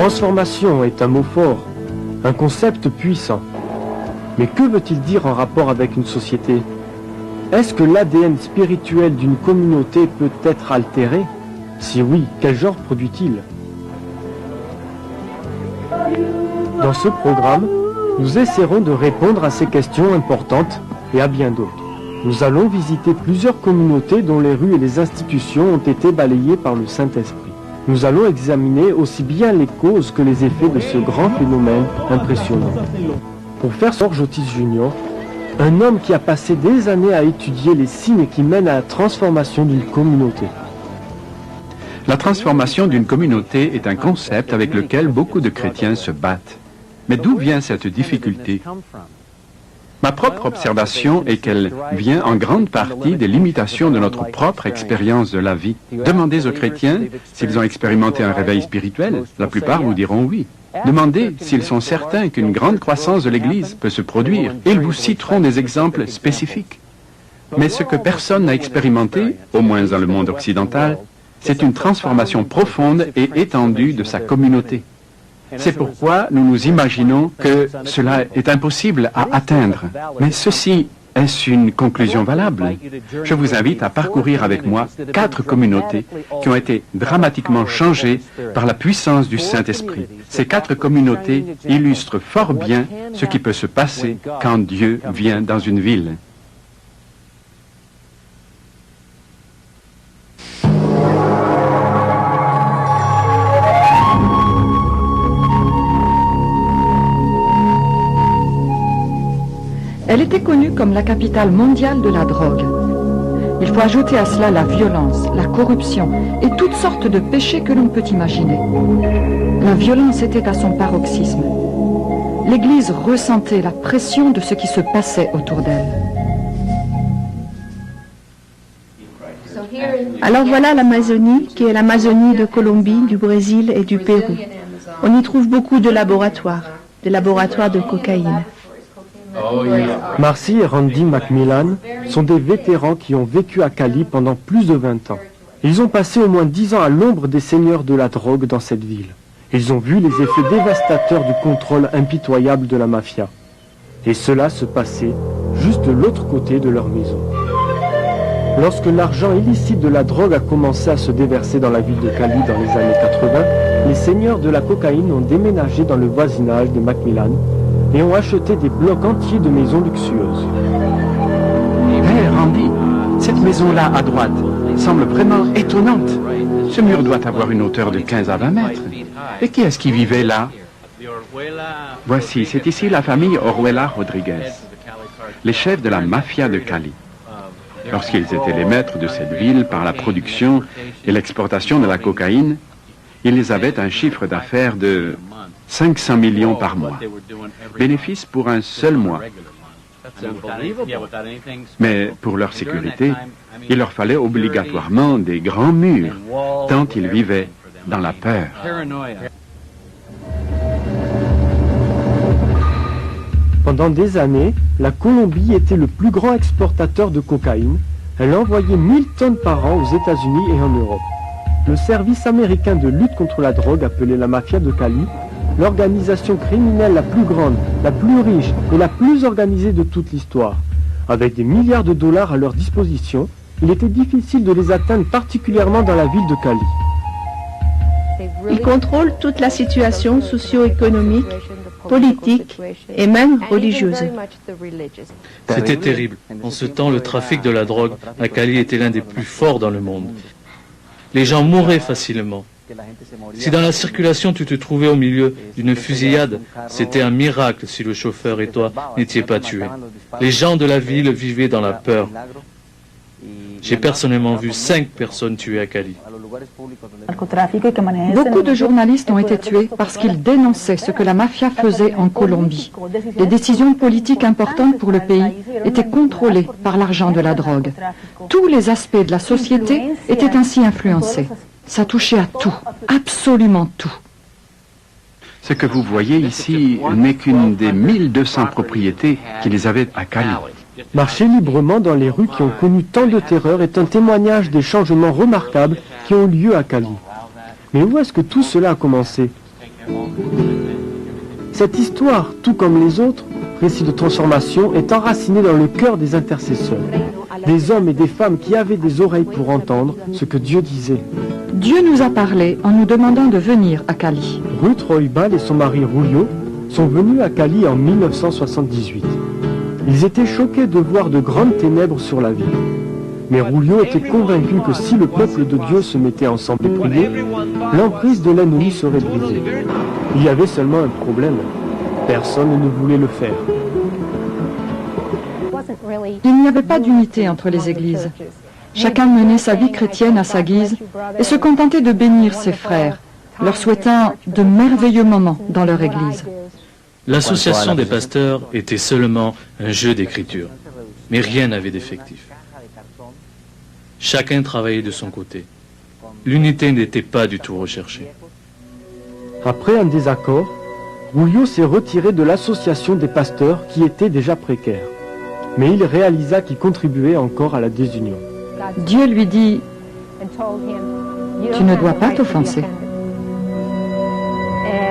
Transformation est un mot fort, un concept puissant. Mais que veut-il dire en rapport avec une société? Est-ce que l'ADN spirituel d'une communauté peut être altéré? Si oui, quel genre produit-il? Dans ce programme, nous essaierons de répondre à ces questions importantes et à bien d'autres. Nous allons visiter plusieurs communautés dont les rues et les institutions ont été balayées par le Saint-Esprit. Nous allons examiner aussi bien les causes que les effets de ce grand phénomène impressionnant. Pour faire George Otis Jr., un homme qui a passé des années à étudier les signes qui mènent à la transformation d'une communauté. La transformation d'une communauté est un concept avec lequel beaucoup de chrétiens se battent. Mais d'où vient cette difficulté? Ma propre observation est qu'elle vient en grande partie des limitations de notre propre expérience de la vie. Demandez aux chrétiens s'ils ont expérimenté un réveil spirituel. La plupart vous diront oui. Demandez s'ils sont certains qu'une grande croissance de l'Église peut se produire. Ils vous citeront des exemples spécifiques. Mais ce que personne n'a expérimenté, au moins dans le monde occidental, c'est une transformation profonde et étendue de sa communauté. C'est pourquoi nous nous imaginons que cela est impossible à atteindre. Mais ceci, est-ce une conclusion valable? Je vous invite à parcourir avec moi 4 communautés qui ont été dramatiquement changées par la puissance du Saint-Esprit. Ces 4 communautés illustrent fort bien ce qui peut se passer quand Dieu vient dans une ville. Elle était connue comme la capitale mondiale de la drogue. Il faut ajouter à cela la violence, la corruption et toutes sortes de péchés que l'on peut imaginer. La violence était à son paroxysme. L'Église ressentait la pression de ce qui se passait autour d'elle. Alors voilà l'Amazonie, qui est l'Amazonie de Colombie, du Brésil et du Pérou. On y trouve beaucoup de laboratoires de cocaïne. Marcy et Randy Macmillan sont des vétérans qui ont vécu à Cali pendant plus de 20 ans. Ils ont passé au moins 10 ans à l'ombre des seigneurs de la drogue dans cette ville. Ils ont vu les effets dévastateurs du contrôle impitoyable de la mafia. Et cela se passait juste de l'autre côté de leur maison. Lorsque l'argent illicite de la drogue a commencé à se déverser dans la ville de Cali dans les années 80, les seigneurs de la cocaïne ont déménagé dans le voisinage de Macmillan et ont acheté des blocs entiers de maisons luxueuses. Hé, Randy, cette maison-là à droite semble vraiment étonnante. Ce mur doit avoir une hauteur de 15 à 20 mètres. Et qui est-ce qui vivait là? Voici, c'est ici la famille Oruela Rodriguez, les chefs de la mafia de Cali. Lorsqu'ils étaient les maîtres de cette ville par la production et l'exportation de la cocaïne, ils avaient un chiffre d'affaires de 500 millions par mois. Bénéfice pour un seul mois. Mais pour leur sécurité, il leur fallait obligatoirement des grands murs, tant ils vivaient dans la peur. Pendant des années, la Colombie était le plus grand exportateur de cocaïne. Elle envoyait 1000 tonnes par an aux États-Unis et en Europe. Le service américain de lutte contre la drogue, appelé la mafia de Cali, l'organisation criminelle la plus grande, la plus riche et la plus organisée de toute l'histoire. Avec des milliards de dollars à leur disposition, il était difficile de les atteindre, particulièrement dans la ville de Cali. Ils contrôlent toute la situation socio-économique, politique et même religieuse. C'était terrible. En ce temps, le trafic de la drogue à Cali était l'un des plus forts dans le monde. Les gens mouraient facilement. Si dans la circulation tu te trouvais au milieu d'une fusillade, c'était un miracle si le chauffeur et toi n'étiez pas tués. Les gens de la ville vivaient dans la peur. J'ai personnellement vu 5 personnes tuées à Cali. Beaucoup de journalistes ont été tués parce qu'ils dénonçaient ce que la mafia faisait en Colombie. Les décisions politiques importantes pour le pays étaient contrôlées par l'argent de la drogue. Tous les aspects de la société étaient ainsi influencés. Ça touchait à tout, absolument tout. Ce que vous voyez ici n'est qu'une des 1200 propriétés qu'ils avaient à Cali. Marcher librement dans les rues qui ont connu tant de terreur est un témoignage des changements remarquables qui ont lieu à Cali. Mais où est-ce que tout cela a commencé? Cette histoire, tout comme les autres, récit de transformation, est enracinée dans le cœur des intercesseurs, des hommes et des femmes qui avaient des oreilles pour entendre ce que Dieu disait. Dieu nous a parlé en nous demandant de venir à Cali. Ruth Roybal et son mari Julio sont venus à Cali en 1978. Ils étaient choqués de voir de grandes ténèbres sur la ville. Mais Julio était convaincu que si le peuple de Dieu se mettait ensemble et priait, l'emprise de l'ennemi serait brisée. Il y avait seulement un problème. Personne ne voulait le faire. Il n'y avait pas d'unité entre les églises. Chacun menait sa vie chrétienne à sa guise et se contentait de bénir ses frères, leur souhaitant de merveilleux moments dans leur église. L'association des pasteurs était seulement un jeu d'écriture, mais rien n'avait d'effectif. Chacun travaillait de son côté. L'unité n'était pas du tout recherchée. Après un désaccord, Julio s'est retiré de l'association des pasteurs qui était déjà précaire. Mais il réalisa qu'il contribuait encore à la désunion. Dieu lui dit, tu ne dois pas t'offenser.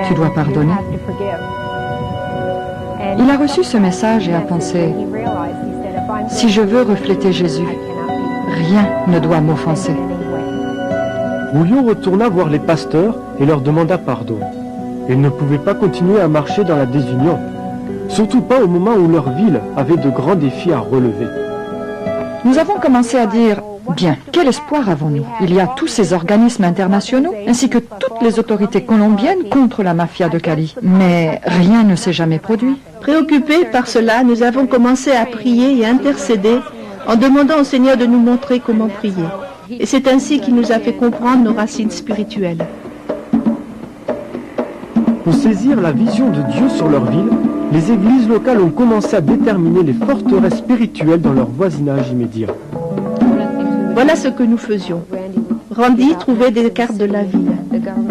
Tu dois pardonner. Il a reçu ce message et a pensé, si je veux refléter Jésus, rien ne doit m'offenser. Julio retourna voir les pasteurs et leur demanda pardon. Ils ne pouvaient pas continuer à marcher dans la désunion, surtout pas au moment où leur ville avait de grands défis à relever. Nous avons commencé à dire, bien, quel espoir avons-nous? Il y a tous ces organismes internationaux, ainsi que toutes les autorités colombiennes contre la mafia de Cali. Mais rien ne s'est jamais produit. Préoccupés par cela, nous avons commencé à prier et intercéder en demandant au Seigneur de nous montrer comment prier. Et c'est ainsi qu'il nous a fait comprendre nos racines spirituelles. Pour saisir la vision de Dieu sur leur ville, les églises locales ont commencé à déterminer les forteresses spirituelles dans leur voisinage immédiat. Voilà ce que nous faisions. Randy trouvait des cartes de la ville.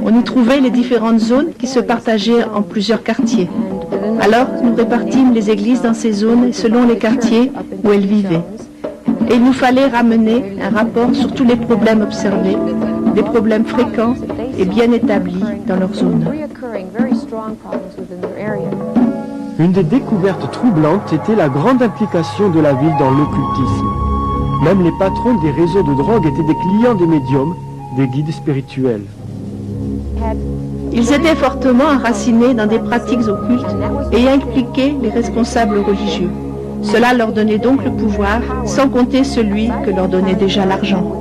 On y trouvait les différentes zones qui se partageaient en plusieurs quartiers. Alors, nous répartîmes les églises dans ces zones selon les quartiers où elles vivaient. Et il nous fallait ramener un rapport sur tous les problèmes observés, des problèmes fréquents et bien établis dans leur zone. Une des découvertes troublantes était la grande implication de la ville dans l'occultisme. Même les patrons des réseaux de drogue étaient des clients des médiums, des guides spirituels. Ils étaient fortement enracinés dans des pratiques occultes et impliquaient les responsables religieux. Cela leur donnait donc le pouvoir, sans compter celui que leur donnait déjà l'argent.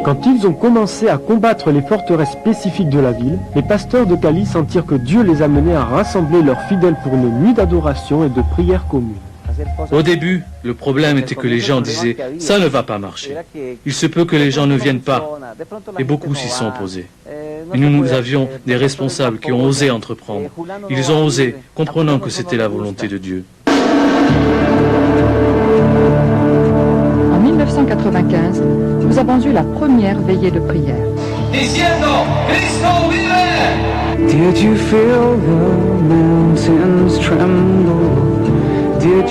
Quand ils ont commencé à combattre les forteresses spécifiques de la ville, les pasteurs de Cali sentirent que Dieu les amenait à rassembler leurs fidèles pour une nuit d'adoration et de prière commune. Au début, le problème était que les gens disaient « ça ne va pas marcher, il se peut que les gens ne viennent pas » et beaucoup s'y sont opposés. Mais nous avions des responsables qui ont osé entreprendre. Ils ont osé, comprenant que c'était la volonté de Dieu. En 1995, nous avons eu la première veillée de prière. Diciendo, Cristo vive! Did you feel the mountains tremble?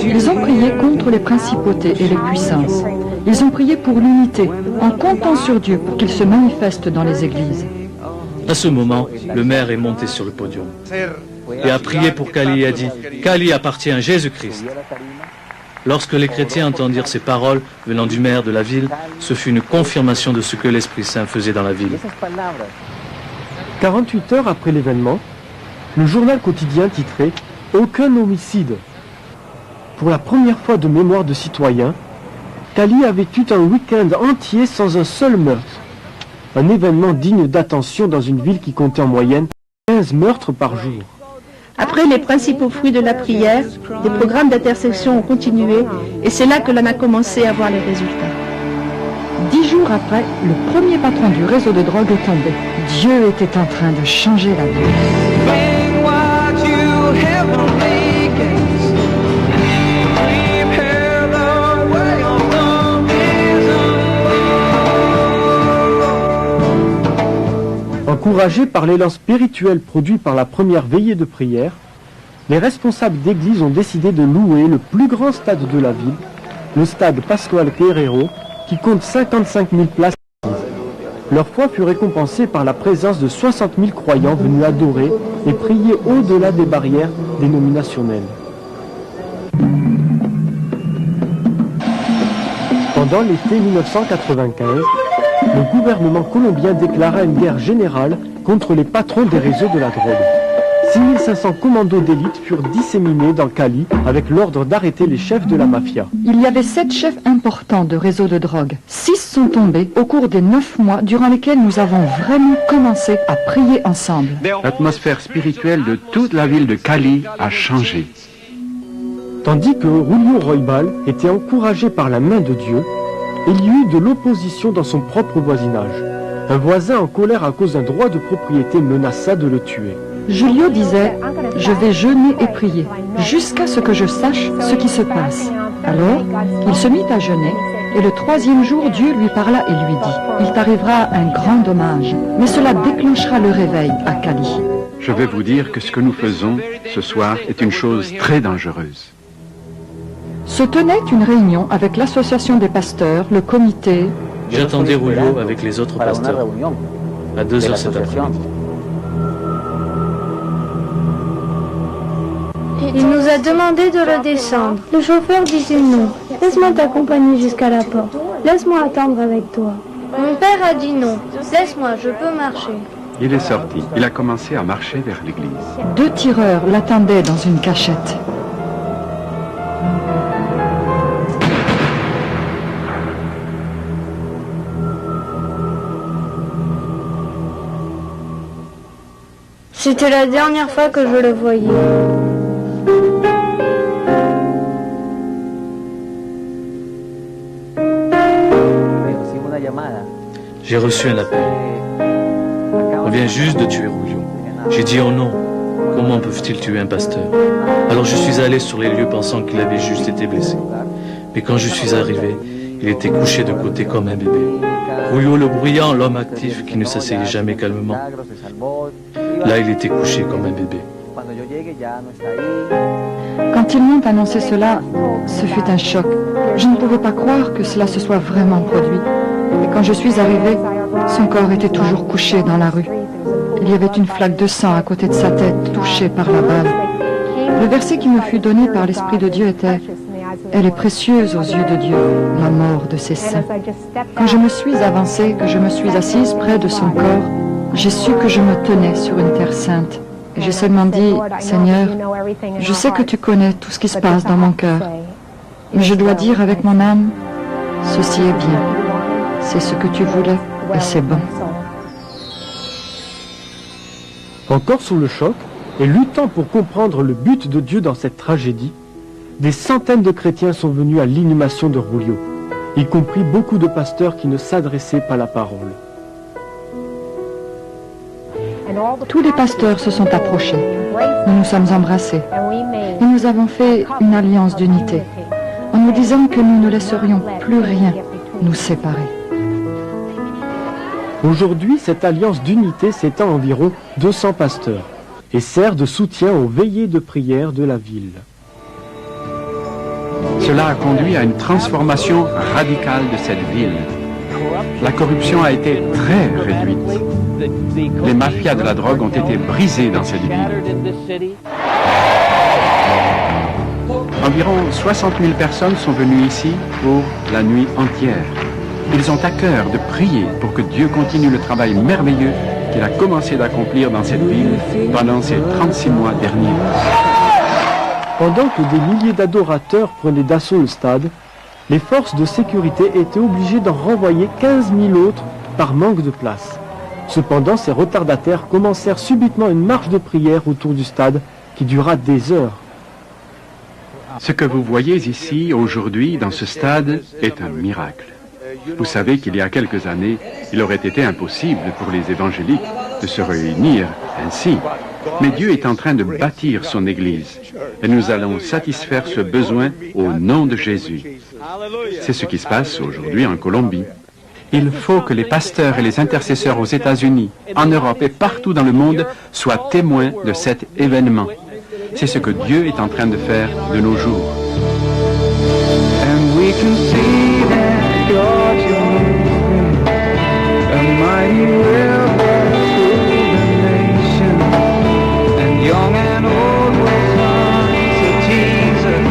Ils ont prié contre les principautés et les puissances. Ils ont prié pour l'unité, en comptant sur Dieu pour qu'il se manifeste dans les églises. À ce moment, le maire est monté sur le podium et a prié pour Cali et a dit « Cali appartient à Jésus-Christ ». Lorsque les chrétiens entendirent ces paroles venant du maire de la ville, ce fut une confirmation de ce que l'Esprit Saint faisait dans la ville. 48 heures après l'événement, le journal quotidien titrait « Aucun homicide ». Pour la première fois de mémoire de citoyens, Cali avait eu un week-end entier sans un seul meurtre. Un événement digne d'attention dans une ville qui comptait en moyenne 15 meurtres par jour. Après les principaux fruits de la prière, des programmes d'intercession ont continué et c'est là que l'on a commencé à voir les résultats. 10 jours après, le premier patron du réseau de drogue est tombé. Dieu était en train de changer la vie. Encouragés par l'élan spirituel produit par la première veillée de prière, les responsables d'église ont décidé de louer le plus grand stade de la ville, le stade Pascual Guerrero, qui compte 55 000 places. Leur foi fut récompensée par la présence de 60 000 croyants venus adorer et prier au-delà des barrières dénominationnelles. Pendant l'été 1995, le gouvernement colombien déclara une guerre générale contre les patrons des réseaux de la drogue. 6500 commandos d'élite furent disséminés dans Cali avec l'ordre d'arrêter les chefs de la mafia. Il y avait 7 chefs importants de réseaux de drogue. 6 sont tombés au cours des 9 mois durant lesquels nous avons vraiment commencé à prier ensemble. L'atmosphère spirituelle de toute la ville de Cali a changé. Tandis que Julio Roybal était encouragé par la main de Dieu, il y eut de l'opposition dans son propre voisinage. Un voisin en colère à cause d'un droit de propriété menaça de le tuer. Julio disait « Je vais jeûner et prier jusqu'à ce que je sache ce qui se passe. » Alors, il se mit à jeûner et le 3e jour, Dieu lui parla et lui dit « Il t'arrivera un grand dommage, mais cela déclenchera le réveil à Cali. » Je vais vous dire que ce que nous faisons ce soir est une chose très dangereuse. Se tenait une réunion avec l'association des pasteurs, le comité. J'attendais Julio avec les autres pasteurs à 2h cet après-midi. Il nous a demandé de le descendre. Le chauffeur disait non. Laisse-moi t'accompagner jusqu'à la porte. Laisse-moi attendre avec toi. Mon père a dit non. Laisse-moi, je peux marcher. Il est sorti. Il a commencé à marcher vers l'église. 2 tireurs l'attendaient dans une cachette. C'était la dernière fois que je le voyais. J'ai reçu un appel. On vient juste de tuer Julio. J'ai dit oh non, comment peuvent-ils tuer un pasteur? Alors je suis allé sur les lieux pensant qu'il avait juste été blessé. Mais quand je suis arrivé, il était couché de côté comme un bébé. Julio le bruyant, l'homme actif qui ne s'asseyait jamais calmement. Là, il était couché comme un bébé. Quand ils m'ont annoncé cela, ce fut un choc. Je ne pouvais pas croire que cela se soit vraiment produit. Et quand je suis arrivée, son corps était toujours couché dans la rue. Il y avait une flaque de sang à côté de sa tête, touchée par la balle. Le verset qui me fut donné par l'Esprit de Dieu était « Elle est précieuse aux yeux de Dieu, la mort de ses saints. » Quand je me suis avancée, que je me suis assise près de son corps, j'ai su que je me tenais sur une terre sainte. Et j'ai seulement dit « Seigneur, je sais que tu connais tout ce qui se passe dans mon cœur. Mais je dois dire avec mon âme, ceci est bien. C'est ce que tu voulais et c'est bon. » Encore sous le choc, et luttant pour comprendre le but de Dieu dans cette tragédie, des centaines de chrétiens sont venus à l'inhumation de Julio, y compris beaucoup de pasteurs qui ne s'adressaient pas la parole. Tous les pasteurs se sont approchés. Nous nous sommes embrassés. Et nous avons fait une alliance d'unité, en nous disant que nous ne laisserions plus rien nous séparer. Aujourd'hui, cette alliance d'unité s'étend à environ 200 pasteurs et sert de soutien aux veillées de prière de la ville. Cela a conduit à une transformation radicale de cette ville. La corruption a été très réduite. Les mafias de la drogue ont été brisées dans cette ville. Environ 60 000 personnes sont venues ici pour la nuit entière. Ils ont à cœur de prier pour que Dieu continue le travail merveilleux qu'il a commencé d'accomplir dans cette ville pendant ces 36 mois derniers. Pendant que des milliers d'adorateurs prenaient d'assaut le stade, les forces de sécurité étaient obligées d'en renvoyer 15 000 autres par manque de place. Cependant, ces retardataires commencèrent subitement une marche de prière autour du stade qui dura des heures. Ce que vous voyez ici aujourd'hui dans ce stade est un miracle. Vous savez qu'il y a quelques années, il aurait été impossible pour les évangéliques de se réunir ainsi. Mais Dieu est en train de bâtir son Église et nous allons satisfaire ce besoin au nom de Jésus. C'est ce qui se passe aujourd'hui en Colombie. Il faut que les pasteurs et les intercesseurs aux États-Unis, en Europe et partout dans le monde soient témoins de cet événement. C'est ce que Dieu est en train de faire de nos jours. And we can see that God's moving, a mighty will rule the nation, and young and old will sons of Jesus.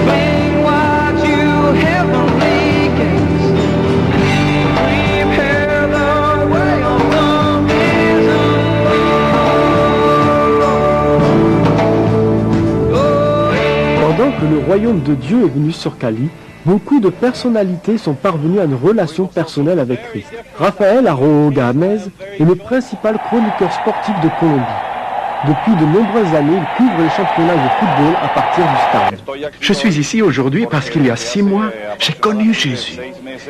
Bring what you heavenly gates, prepare the way of the risen Lord. Pendant que le royaume de Dieu est venu sur Cali, beaucoup de personnalités sont parvenues à une relation personnelle avec Christ. Rafael Arojo Gámez est le principal chroniqueur sportif de Colombie. Depuis de nombreuses années, il couvre les championnats de football à partir du stade. Je suis ici aujourd'hui parce qu'il y a 6 mois, j'ai connu Jésus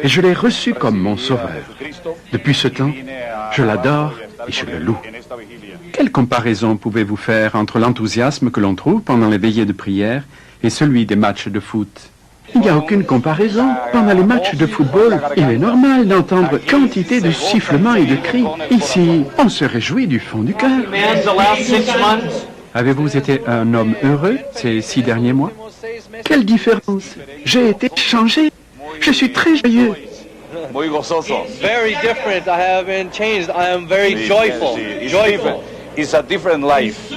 et je l'ai reçu comme mon sauveur. Depuis ce temps, je l'adore et je le loue. Quelle comparaison pouvez-vous faire entre l'enthousiasme que l'on trouve pendant les veillées de prière et celui des matchs de foot? Il n'y a aucune comparaison. Pendant les matchs de football, il est normal d'entendre quantité de sifflements et de cris. Ici, on se réjouit du fond du cœur. Avez-vous été un homme heureux ces 6 derniers mois? Quelle différence! J'ai été changé. Je suis très joyeux. Muy gozoso. Very different. I haven't changed. I am very joyful. Joyful. It's a different life.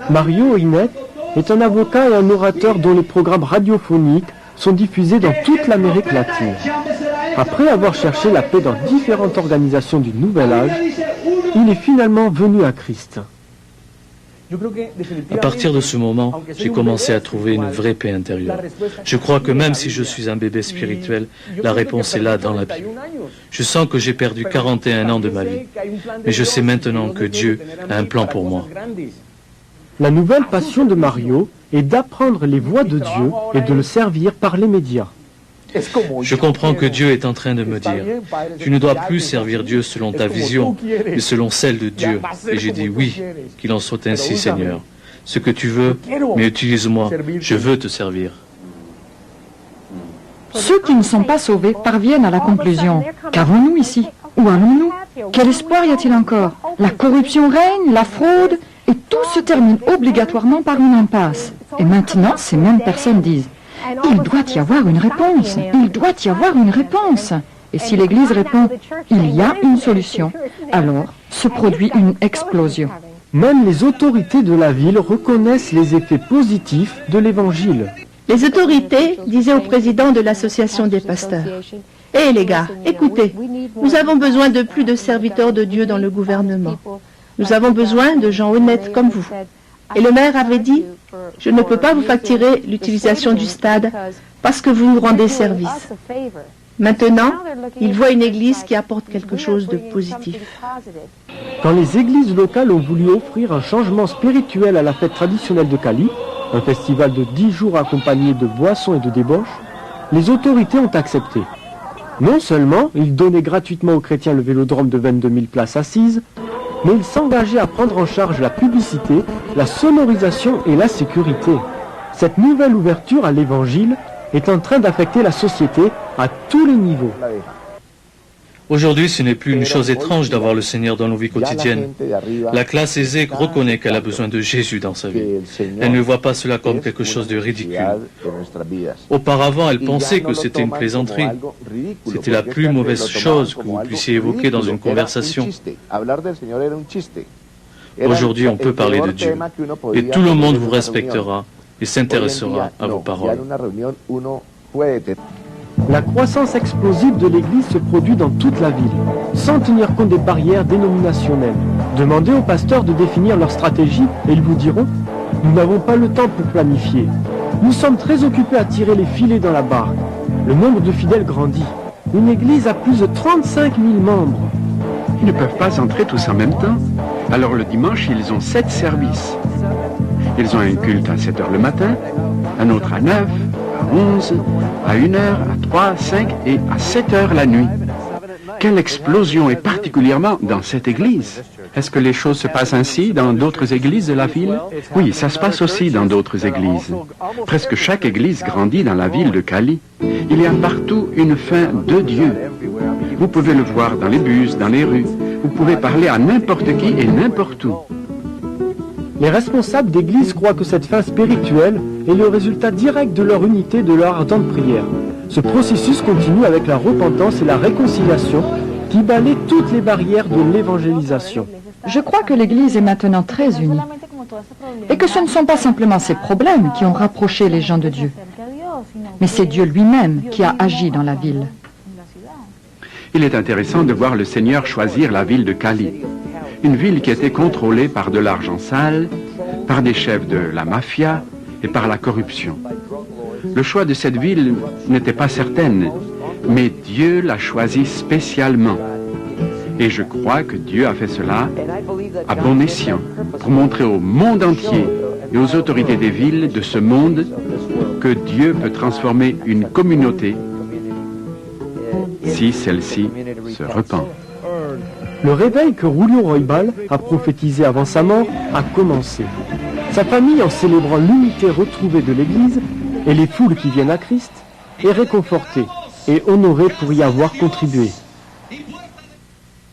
Mario Inet est un avocat et un orateur dont les programmes radiophoniques sont diffusés dans toute l'Amérique latine. Après avoir cherché la paix dans différentes organisations du Nouvel Âge, il est finalement venu à Christ. À partir de ce moment, j'ai commencé à trouver une vraie paix intérieure. Je crois que même si je suis un bébé spirituel, la réponse est là dans la Bible. Je sens que j'ai perdu 41 ans de ma vie, mais je sais maintenant que Dieu a un plan pour moi. La nouvelle passion de Mario est d'apprendre les voies de Dieu et de le servir par les médias. Je comprends que Dieu est en train de me dire, tu ne dois plus servir Dieu selon ta vision, mais selon celle de Dieu. Et j'ai dit oui, qu'il en soit ainsi, Seigneur. Ce que tu veux, mais utilise-moi, je veux te servir. Ceux qui ne sont pas sauvés parviennent à la conclusion. Qu'avons-nous ici? Où allons-nous? Quel espoir y a-t-il encore? La corruption règne, la fraude, et tout se termine obligatoirement par une impasse. Et maintenant, ces mêmes personnes disent, il doit y avoir une réponse, il doit y avoir une réponse. Et si l'Église répond, il y a une solution, alors se produit une explosion. Même les autorités de la ville reconnaissent les effets positifs de l'Évangile. Les autorités disaient au président de l'association des pasteurs, « Hé les gars, écoutez, nous avons besoin de plus de serviteurs de Dieu dans le gouvernement. Nous avons besoin de gens honnêtes comme vous. » Et le maire avait dit, « Je ne peux pas vous facturer l'utilisation du stade parce que vous nous rendez service. » Maintenant, il voit une église qui apporte quelque chose de positif. Quand les églises locales ont voulu offrir un changement spirituel à la fête traditionnelle de Cali, un festival de 10 jours accompagné de boissons et de débauches, les autorités ont accepté. Non seulement ils donnaient gratuitement aux chrétiens le vélodrome de 22 000 places assises, mais ils s'engageaient à prendre en charge la publicité, la sonorisation et la sécurité. Cette nouvelle ouverture à l'évangile est en train d'affecter la société à tous les niveaux. Aujourd'hui, ce n'est plus une chose étrange d'avoir le Seigneur dans nos vies quotidiennes. La classe aisée reconnaît qu'elle a besoin de Jésus dans sa vie. Elle ne voit pas cela comme quelque chose de ridicule. Auparavant, elle pensait que c'était une plaisanterie. C'était la plus mauvaise chose que vous puissiez évoquer dans une conversation. Aujourd'hui, on peut parler de Dieu. Et tout le monde vous respectera et s'intéressera à vos paroles. La croissance explosive de l'Église se produit dans toute la ville, sans tenir compte des barrières dénominationnelles. Demandez aux pasteurs de définir leur stratégie et ils vous diront « Nous n'avons pas le temps pour planifier. Nous sommes très occupés à tirer les filets dans la barque. Le nombre de fidèles grandit. Une Église a plus de 35 000 membres. » Ils ne peuvent pas entrer tous en même temps. Alors le dimanche, ils ont 7 services. Ils ont un culte à 7 heures le matin, un autre à 9, à 11, à 1 heure, à 3, 5 et à 7 heures la nuit. Quelle explosion, et particulièrement dans cette église. Est-ce que les choses se passent ainsi dans d'autres églises de la ville? Oui, ça se passe aussi dans d'autres églises. Presque chaque église grandit dans la ville de Cali. Il y a partout une faim de Dieu. Vous pouvez le voir dans les bus, dans les rues. Vous pouvez parler à n'importe qui et n'importe où. Les responsables d'église croient que cette faim spirituelle est le résultat direct de leur unité, de leur ardente prière. Ce processus continue avec la repentance et la réconciliation qui balaient toutes les barrières de l'évangélisation. Je crois que l'Église est maintenant très unie et que ce ne sont pas simplement ces problèmes qui ont rapproché les gens de Dieu, mais c'est Dieu lui-même qui a agi dans la ville. Il est intéressant de voir le Seigneur choisir la ville de Cali, une ville qui était contrôlée par de l'argent sale, par des chefs de la mafia et par la corruption. Le choix de cette ville n'était pas certain, mais Dieu l'a choisie spécialement. Et je crois que Dieu a fait cela à bon escient, pour montrer au monde entier et aux autorités des villes de ce monde que Dieu peut transformer une communauté si celle-ci se repent. Le réveil que Julio Roybal a prophétisé avant sa mort a commencé. Sa famille, en célébrant l'unité retrouvée de l'Église et les foules qui viennent à Christ, est réconfortée et honorée pour y avoir contribué.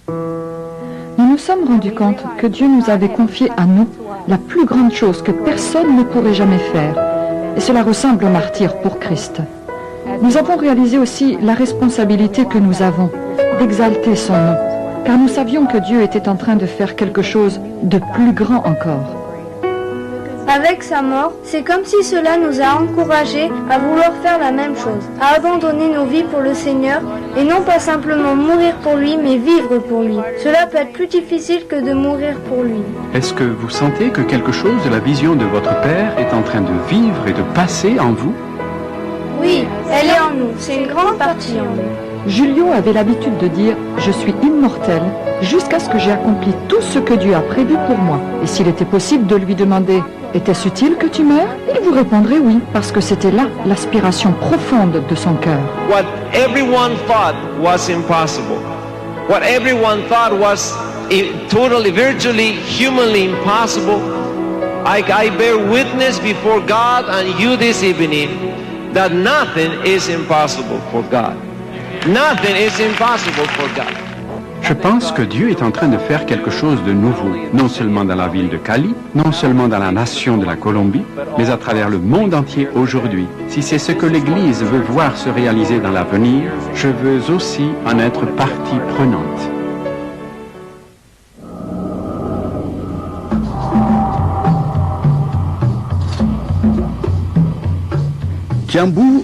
Nous nous sommes rendus compte que Dieu nous avait confié à nous la plus grande chose que personne ne pourrait jamais faire, et cela ressemble au martyre pour Christ. Nous avons réalisé aussi la responsabilité que nous avons d'exalter son nom, car nous savions que Dieu était en train de faire quelque chose de plus grand encore. Avec sa mort, c'est comme si cela nous a encouragés à vouloir faire la même chose, à abandonner nos vies pour le Seigneur et non pas simplement mourir pour lui, mais vivre pour lui. Cela peut être plus difficile que de mourir pour lui. Est-ce que vous sentez que quelque chose de la vision de votre Père est en train de vivre et de passer en vous? Oui, elle est en nous, c'est une grande partie en nous. Julio avait l'habitude de dire « Je suis immortel jusqu'à ce que j'ai accompli tout ce que Dieu a prévu pour moi. » Et s'il était possible de lui demander « Était-ce utile que tu meurs ?» il vous répondrait oui, parce que c'était là l'aspiration profonde de son cœur. What everyone thought was impossible, what everyone thought was totally, virtually, humanly impossible, I bear witness before God and you this evening that nothing is impossible for God. Nothing is impossible for God. Je pense que Dieu est en train de faire quelque chose de nouveau, non seulement dans la ville de Cali, non seulement dans la nation de la Colombie, mais à travers le monde entier aujourd'hui. Si c'est ce que l'Église veut voir se réaliser dans l'avenir, je veux aussi en être partie prenante. Kiambu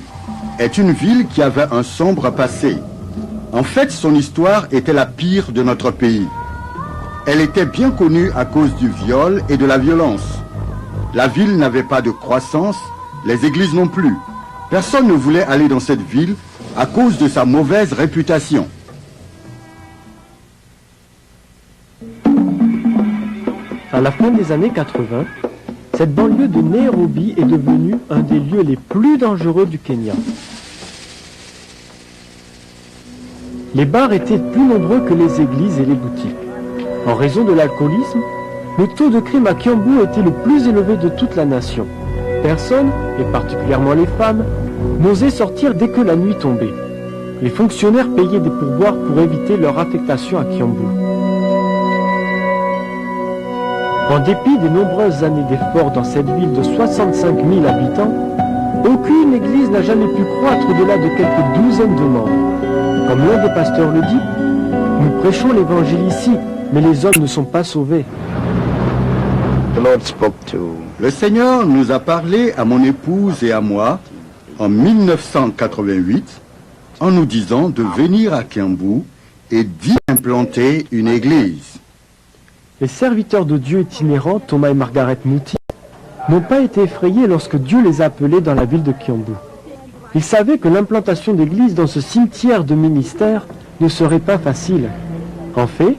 est une ville qui avait un sombre passé. En fait, son histoire était la pire de notre pays. Elle était bien connue à cause du viol et de la violence. La ville n'avait pas de croissance, les églises non plus. Personne ne voulait aller dans cette ville à cause de sa mauvaise réputation. À la fin des années 80, cette banlieue de Nairobi est devenue un des lieux les plus dangereux du Kenya. Les bars étaient plus nombreux que les églises et les boutiques. En raison de l'alcoolisme, le taux de crime à Kiambu était le plus élevé de toute la nation. Personne, et particulièrement les femmes, n'osait sortir dès que la nuit tombait. Les fonctionnaires payaient des pourboires pour éviter leur affectation à Kiambu. En dépit des nombreuses années d'efforts dans cette ville de 65 000 habitants, aucune église n'a jamais pu croître au-delà de quelques douzaines de membres. Comme l'un des pasteurs le dit, nous prêchons l'évangile ici, mais les hommes ne sont pas sauvés. Le Seigneur nous a parlé à mon épouse et à moi en 1988 en nous disant de venir à Kiambu et d'y implanter une église. Les serviteurs de Dieu itinérants, Thomas et Margaret Mouti, n'ont pas été effrayés lorsque Dieu les a appelés dans la ville de Kiambu. Ils savaient que l'implantation d'églises dans ce cimetière de ministère ne serait pas facile. En fait,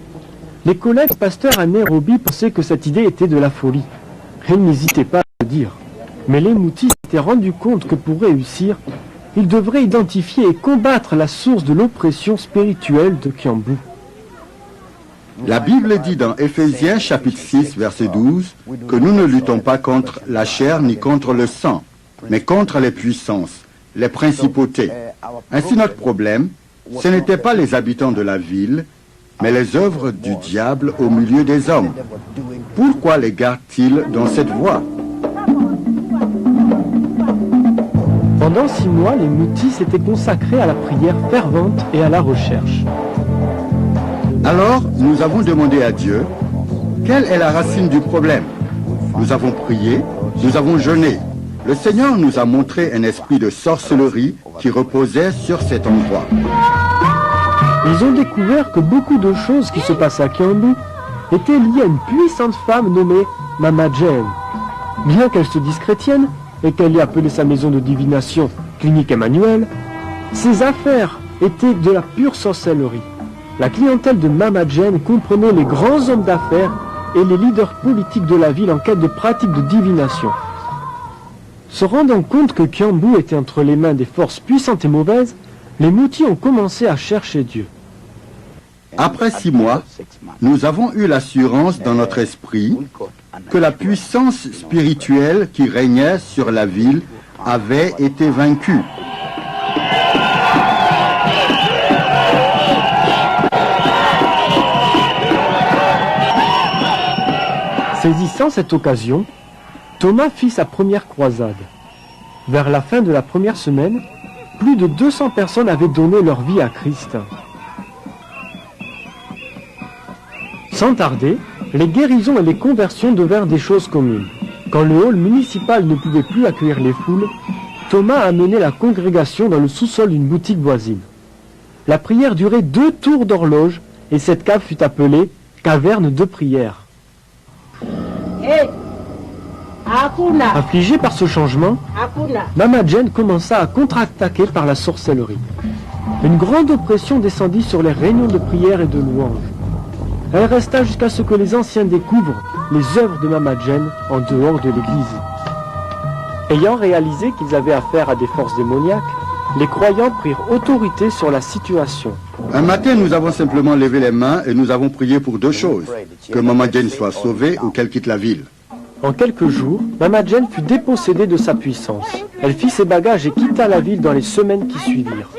les collègues pasteurs à Nairobi pensaient que cette idée était de la folie. Ils n'hésitaient pas à le dire. Mais les Moutis s'étaient rendus compte que pour réussir, ils devraient identifier et combattre la source de l'oppression spirituelle de Kiambu. La Bible dit dans Éphésiens chapitre 6 verset 12 que nous ne luttons pas contre la chair ni contre le sang, mais contre les puissances, les principautés. Ainsi notre problème, ce n'était pas les habitants de la ville, mais les œuvres du diable au milieu des hommes. Pourquoi les garde-t-il dans cette voie? Pendant 6 mois, les Mutis s'étaient consacrés à la prière fervente et à la recherche. Alors, nous avons demandé à Dieu, quelle est la racine du problème? Nous avons prié, nous avons jeûné. Le Seigneur nous a montré un esprit de sorcellerie qui reposait sur cet endroit. Ils ont découvert que beaucoup de choses qui se passaient à Kiambu étaient liées à une puissante femme nommée Mama Jane. Bien qu'elle se dise chrétienne et qu'elle ait appelé sa maison de divination Clinique Emmanuel, ses affaires étaient de la pure sorcellerie. La clientèle de Mama Jane comprenait les grands hommes d'affaires et les leaders politiques de la ville en quête de pratiques de divination. Se rendant compte que Kiambu était entre les mains des forces puissantes et mauvaises, les Mutis ont commencé à chercher Dieu. Après 6 mois, nous avons eu l'assurance dans notre esprit que la puissance spirituelle qui régnait sur la ville avait été vaincue. Saisissant cette occasion, Thomas fit sa première croisade. Vers la fin de la première semaine, plus de 200 personnes avaient donné leur vie à Christ. Sans tarder, les guérisons et les conversions devinrent des choses communes. Quand le hall municipal ne pouvait plus accueillir les foules, Thomas a amené la congrégation dans le sous-sol d'une boutique voisine. La prière durait 2 tours d'horloge et cette cave fut appelée « caverne de prière ». Affligée par ce changement, Mama Jane commença à contre-attaquer par la sorcellerie. Une grande oppression descendit sur les réunions de prière et de louange. Elle resta jusqu'à ce que les anciens découvrent les œuvres de Mama Jane en dehors de l'église. Ayant réalisé qu'ils avaient affaire à des forces démoniaques, les croyants prirent autorité sur la situation. Un matin, nous avons simplement levé les mains et nous avons prié pour 2 choses. Que Mama Jane soit sauvée ou qu'elle quitte la ville. En quelques jours, Mama Jane fut dépossédée de sa puissance. Elle fit ses bagages et quitta la ville dans les semaines qui suivirent.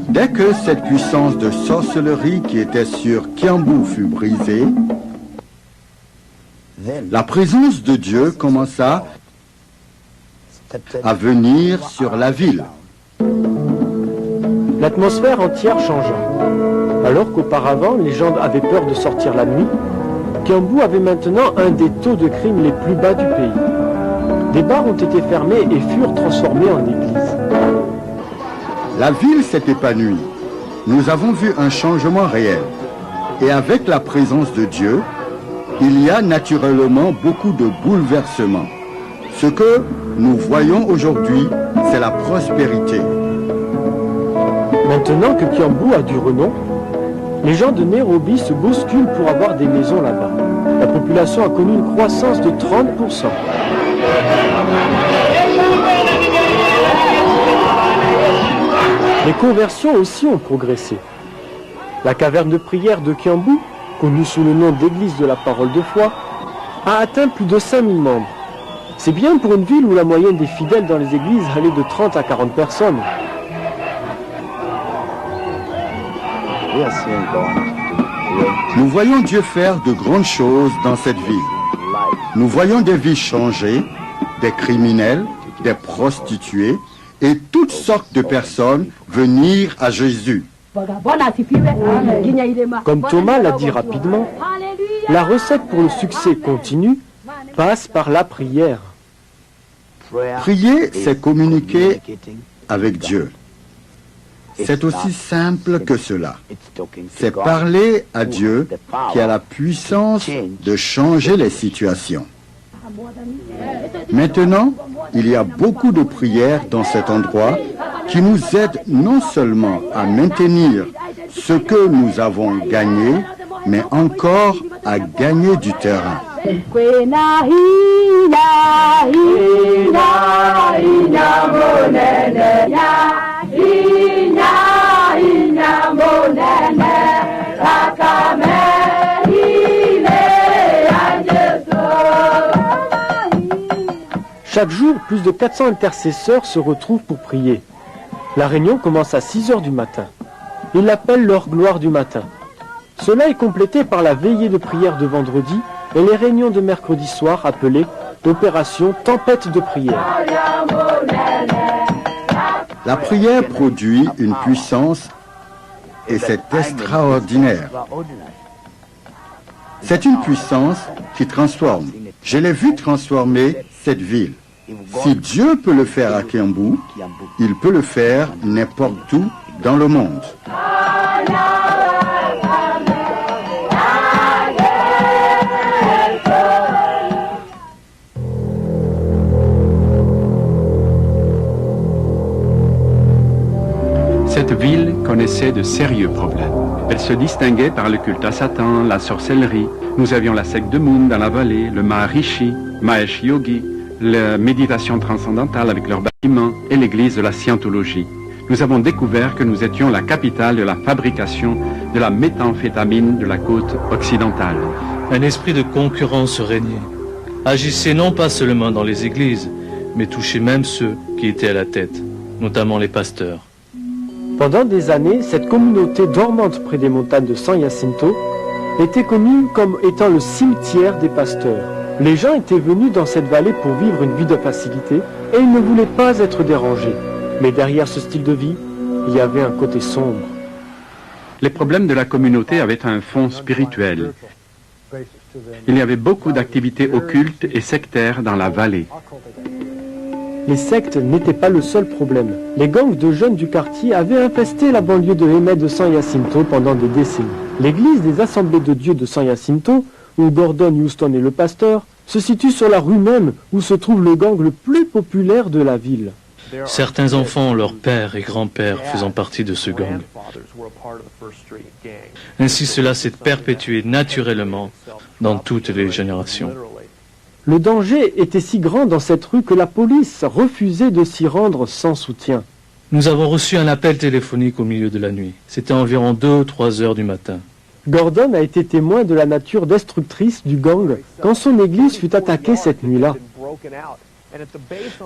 Dès que cette puissance de sorcellerie qui était sur Kiambu fut brisée, la présence de Dieu commença à venir sur la ville. L'atmosphère entière changea. Alors qu'auparavant, les gens avaient peur de sortir la nuit, Kiambu avait maintenant un des taux de crime les plus bas du pays. Des bars ont été fermés et furent transformés en églises. La ville s'est épanouie. Nous avons vu un changement réel. Et avec la présence de Dieu, il y a naturellement beaucoup de bouleversements. Ce que nous voyons aujourd'hui, c'est la prospérité. Maintenant que Kiambu a du renom, les gens de Nairobi se bousculent pour avoir des maisons là-bas. La population a connu une croissance de 30%. Les conversions aussi ont progressé. La caverne de prière de Kiambu, connue sous le nom d'église de la parole de foi, a atteint plus de 5000 membres. C'est bien pour une ville où la moyenne des fidèles dans les églises allait de 30 à 40 personnes. Nous voyons Dieu faire de grandes choses dans cette ville. Nous voyons des vies changées, des criminels, des prostituées et toutes sortes de personnes venir à Jésus. Comme Thomas l'a dit rapidement, la recette pour le succès continu passe par la prière. Prier, c'est communiquer avec Dieu. C'est aussi simple que cela. C'est parler à Dieu qui a la puissance de changer les situations. Maintenant, il y a beaucoup de prières dans cet endroit qui nous aident non seulement à maintenir ce que nous avons gagné, mais encore à gagner du terrain. Chaque jour, plus de 400 intercesseurs se retrouvent pour prier. La réunion commence à 6 heures du matin. Ils l'appellent leur gloire du matin. Cela est complété par la veillée de prière de vendredi et les réunions de mercredi soir appelées opération tempête de prière. La prière produit une puissance et c'est extraordinaire. C'est une puissance qui transforme. Je l'ai vu transformer cette ville. Si Dieu peut le faire à Kiambu, il peut le faire n'importe où dans le monde. Cette ville connaissait de sérieux problèmes. Elle se distinguait par le culte à Satan, la sorcellerie. Nous avions la secte de Moon dans la vallée, le Maharishi, Mahesh Yogi, la méditation transcendantale avec leurs bâtiments et l'église de la scientologie. Nous avons découvert que nous étions la capitale de la fabrication de la méthamphétamine de la côte occidentale. Un esprit de concurrence régnait. Agissait non pas seulement dans les églises, mais touchait même ceux qui étaient à la tête, notamment les pasteurs. Pendant des années, cette communauté dormante près des montagnes de San Jacinto était connue comme étant le cimetière des pasteurs. Les gens étaient venus dans cette vallée pour vivre une vie de facilité et ils ne voulaient pas être dérangés. Mais derrière ce style de vie, il y avait un côté sombre. Les problèmes de la communauté avaient un fond spirituel. Il y avait beaucoup d'activités occultes et sectaires dans la vallée. Les sectes n'étaient pas le seul problème. Les gangs de jeunes du quartier avaient infesté la banlieue de Hemet de San Jacinto pendant des décennies. L'église des Assemblées de Dieu de San Jacinto, où Gordon Houston est le pasteur, se situe sur la rue même où se trouve le gang le plus populaire de la ville. Certains enfants ont leur père et grand-père faisant partie de ce gang. Ainsi cela s'est perpétué naturellement dans toutes les générations. Le danger était si grand dans cette rue que la police refusait de s'y rendre sans soutien. Nous avons reçu un appel téléphonique au milieu de la nuit. C'était environ 2 ou 3 heures du matin. Gordon a été témoin de la nature destructrice du gang quand son église fut attaquée cette nuit-là.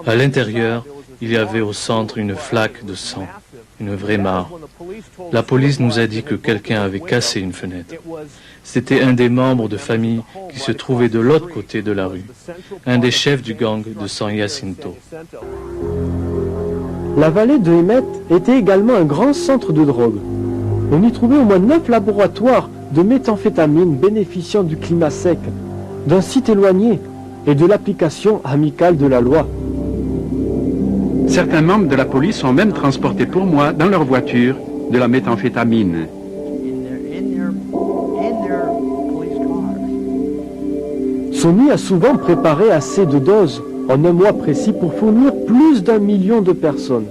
À l'intérieur, il y avait au centre une flaque de sang, une vraie mare. La police nous a dit que quelqu'un avait cassé une fenêtre. C'était un des membres de famille qui se trouvait de l'autre côté de la rue, un des chefs du gang de San Jacinto. La vallée de Hemet était également un grand centre de drogue. On y trouvait au moins 9 laboratoires de méthamphétamine bénéficiant du climat sec, d'un site éloigné et de l'application amicale de la loi. Certains membres de la police ont même transporté pour moi, dans leur voiture, de la méthamphétamine. Sony a souvent préparé assez de doses en un mois précis pour fournir plus d'1 million de personnes.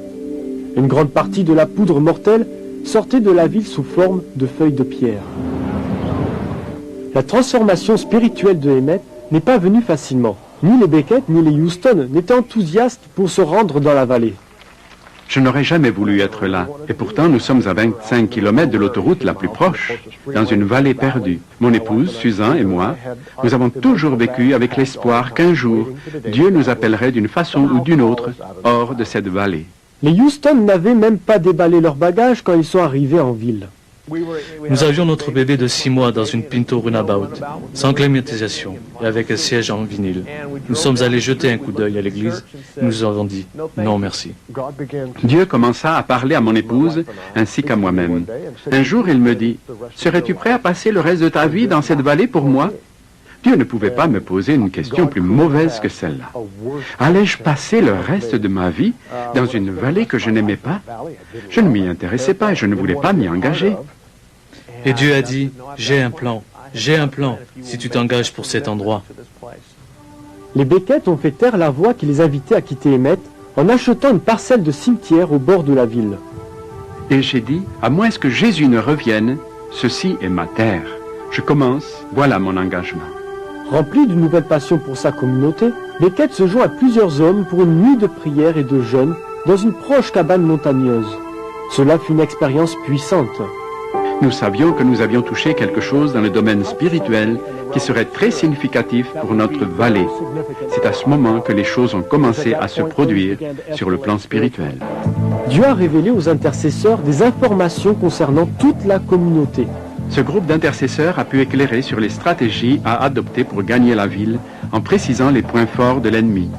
Une grande partie de la poudre mortelle sortait de la ville sous forme de feuilles de pierre. La transformation spirituelle de Hemet n'est pas venue facilement. Ni les Beckett ni les Houston n'étaient enthousiastes pour se rendre dans la vallée. Je n'aurais jamais voulu être là. Et pourtant, nous sommes à 25 km de l'autoroute la plus proche, dans une vallée perdue. Mon épouse, Susan et moi, nous avons toujours vécu avec l'espoir qu'un jour, Dieu nous appellerait d'une façon ou d'une autre hors de cette vallée. Les Houston n'avaient même pas déballé leurs bagages quand ils sont arrivés en ville. Nous avions notre bébé de 6 mois dans une Pinto Runabout, sans climatisation et avec un siège en vinyle. Nous sommes allés jeter un coup d'œil à l'église et nous avons dit non merci. Dieu commença à parler à mon épouse ainsi qu'à moi-même. Un jour, il me dit, « Serais-tu prêt à passer le reste de ta vie dans cette vallée pour moi ?» Dieu ne pouvait pas me poser une question plus mauvaise que celle-là. Allais-je passer le reste de ma vie dans une vallée que je n'aimais pas? Je ne m'y intéressais pas et je ne voulais pas m'y engager. Et Dieu a dit, j'ai un plan si tu t'engages pour cet endroit. Les Beckett ont fait taire la voix qui les invitait à quitter Hemet en achetant une parcelle de cimetière au bord de la ville. Et j'ai dit, à moins que Jésus ne revienne, ceci est ma terre. Je commence, voilà mon engagement. Rempli d'une nouvelle passion pour sa communauté, Beckett se joint à plusieurs hommes pour une nuit de prière et de jeûne dans une proche cabane montagneuse. Cela fut une expérience puissante. Nous savions que nous avions touché quelque chose dans le domaine spirituel qui serait très significatif pour notre vallée. C'est à ce moment que les choses ont commencé à se produire sur le plan spirituel. Dieu a révélé aux intercesseurs des informations concernant toute la communauté. Ce groupe d'intercesseurs a pu éclairer sur les stratégies à adopter pour gagner la ville en précisant les points forts de l'ennemi.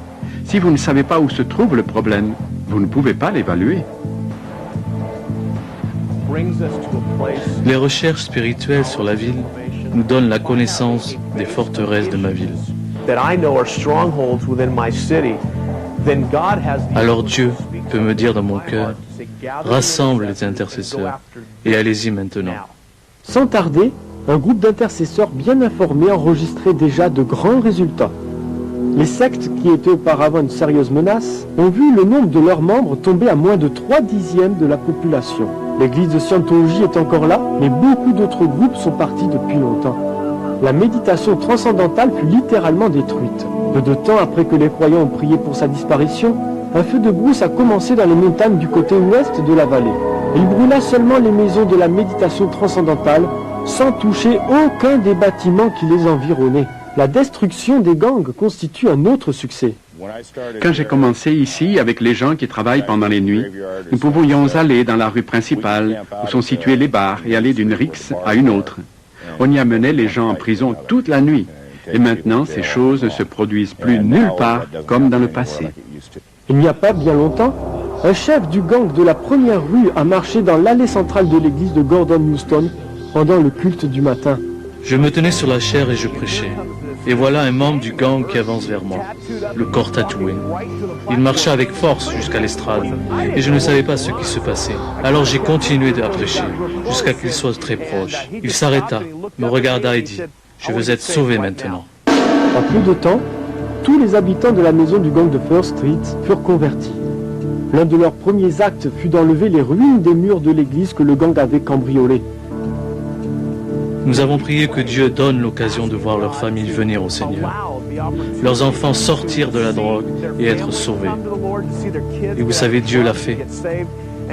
Si vous ne savez pas où se trouve le problème, vous ne pouvez pas l'évaluer. Les recherches spirituelles sur la ville nous donnent la connaissance des forteresses de ma ville. Alors Dieu peut me dire dans mon cœur, rassemble les intercesseurs et allez-y maintenant. Sans tarder, un groupe d'intercesseurs bien informés enregistrait déjà de grands résultats. Les sectes qui étaient auparavant une sérieuse menace ont vu le nombre de leurs membres tomber à moins de 3/10 de la population. L'église de Scientologie est encore là, mais beaucoup d'autres groupes sont partis depuis longtemps. La méditation transcendantale fut littéralement détruite. Peu de temps après que les croyants ont prié pour sa disparition, un feu de brousse a commencé dans les montagnes du côté ouest de la vallée. Il brûla seulement les maisons de la méditation transcendantale, sans toucher aucun des bâtiments qui les environnaient. La destruction des gangs constitue un autre succès. Quand j'ai commencé ici avec les gens qui travaillent pendant les nuits, nous pouvions aller dans la rue principale où sont situés les bars et aller d'une rixe à une autre. On y amenait les gens en prison toute la nuit. Et maintenant, ces choses ne se produisent plus nulle part comme dans le passé. Il n'y a pas bien longtemps, un chef du gang de la première rue a marché dans l'allée centrale de l'église de Gordon Houston pendant le culte du matin. Je me tenais sur la chaire et je prêchais. Et voilà un membre du gang qui avance vers moi, le corps tatoué. Il marcha avec force jusqu'à l'estrade, et je ne savais pas ce qui se passait. Alors j'ai continué à prêcher, jusqu'à qu'il soit très proche. Il s'arrêta, me regarda et dit, « Je veux être sauvé maintenant. » En peu de temps, tous les habitants de la maison du gang de First Street furent convertis. L'un de leurs premiers actes fut d'enlever les ruines des murs de l'église que le gang avait cambriolées. Nous avons prié que Dieu donne l'occasion de voir leur famille venir au Seigneur, leurs enfants sortir de la drogue et être sauvés. Et vous savez, Dieu l'a fait.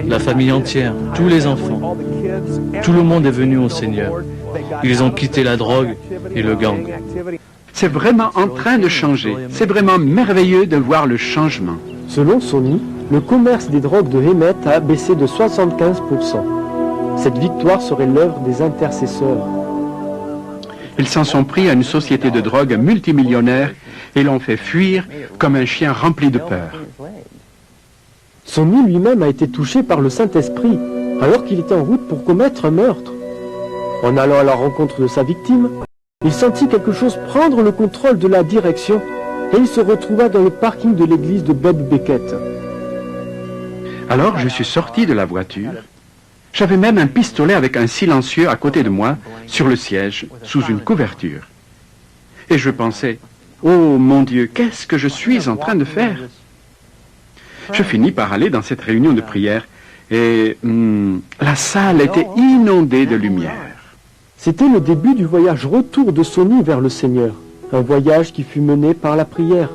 La famille entière, tous les enfants, tout le monde est venu au Seigneur. Ils ont quitté la drogue et le gang. C'est vraiment en train de changer. C'est vraiment merveilleux de voir le changement. Selon Sony, le commerce des drogues de Hemet a baissé de 75%. Cette victoire serait l'œuvre des intercesseurs. Ils s'en sont pris à une société de drogue multimillionnaire et l'ont fait fuir comme un chien rempli de peur. Sony lui-même a été touché par le Saint-Esprit alors qu'il était en route pour commettre un meurtre. En allant à la rencontre de sa victime, il sentit quelque chose prendre le contrôle de la direction et il se retrouva dans le parking de l'église de Bob Beckett. Alors je suis sorti de la voiture. J'avais même un pistolet avec un silencieux à côté de moi, sur le siège, sous une couverture. Et je pensais, oh mon Dieu, qu'est-ce que je suis en train de faire? Je finis par aller dans cette réunion de prière et la salle était inondée de lumière. C'était le début du voyage retour de Sony vers le Seigneur, un voyage qui fut mené par la prière.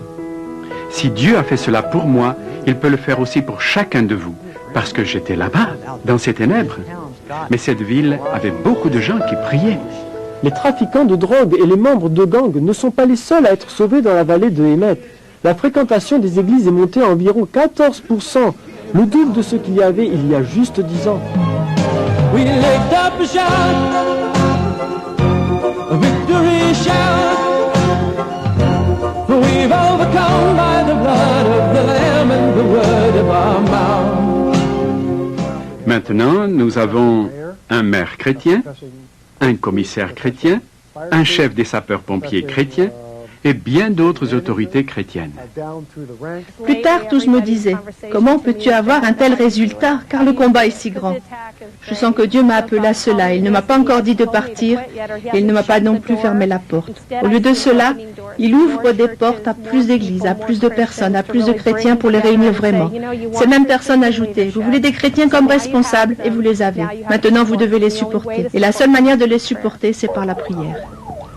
Si Dieu a fait cela pour moi, il peut le faire aussi pour chacun de vous. Parce que j'étais là-bas, dans ces ténèbres. Mais cette ville avait beaucoup de gens qui priaient. Les trafiquants de drogue et les membres de gangs ne sont pas les seuls à être sauvés dans la vallée de Hemet. La fréquentation des églises est montée à environ 14%, le double de ce qu'il y avait il y a juste 10 ans. We lift up a shout, a victory shout. We've overcome by the blood of the Lamb and the word of our mouth. Maintenant, nous avons un maire chrétien, un commissaire chrétien, un chef des sapeurs-pompiers chrétiens et bien d'autres autorités chrétiennes. Plus tard, tous me disaient, comment peux-tu avoir un tel résultat, car le combat est si grand. Je sens que Dieu m'a appelé à cela. Il ne m'a pas encore dit de partir et il ne m'a pas non plus fermé la porte. Au lieu de cela, il ouvre des portes à plus d'églises, à plus de personnes, à plus de chrétiens pour les réunir vraiment. Ces mêmes personnes ajoutaient, vous voulez des chrétiens comme responsables et vous les avez. Maintenant, vous devez les supporter. Et la seule manière de les supporter, c'est par la prière.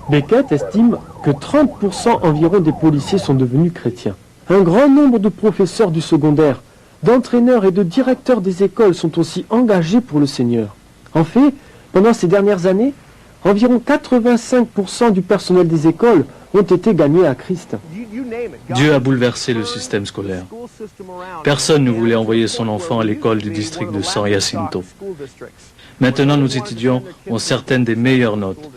Beckett estime que 30% environ des policiers sont devenus chrétiens. Un grand nombre de professeurs du secondaire, d'entraîneurs et de directeurs des écoles sont aussi engagés pour le Seigneur. En fait, pendant ces dernières années, environ 85% du personnel des écoles ont été gagnés à Christ. Dieu a bouleversé le système scolaire. Personne ne voulait envoyer son enfant à l'école du district de San Jacinto. Maintenant, nos étudiants ont certaines des meilleures notes.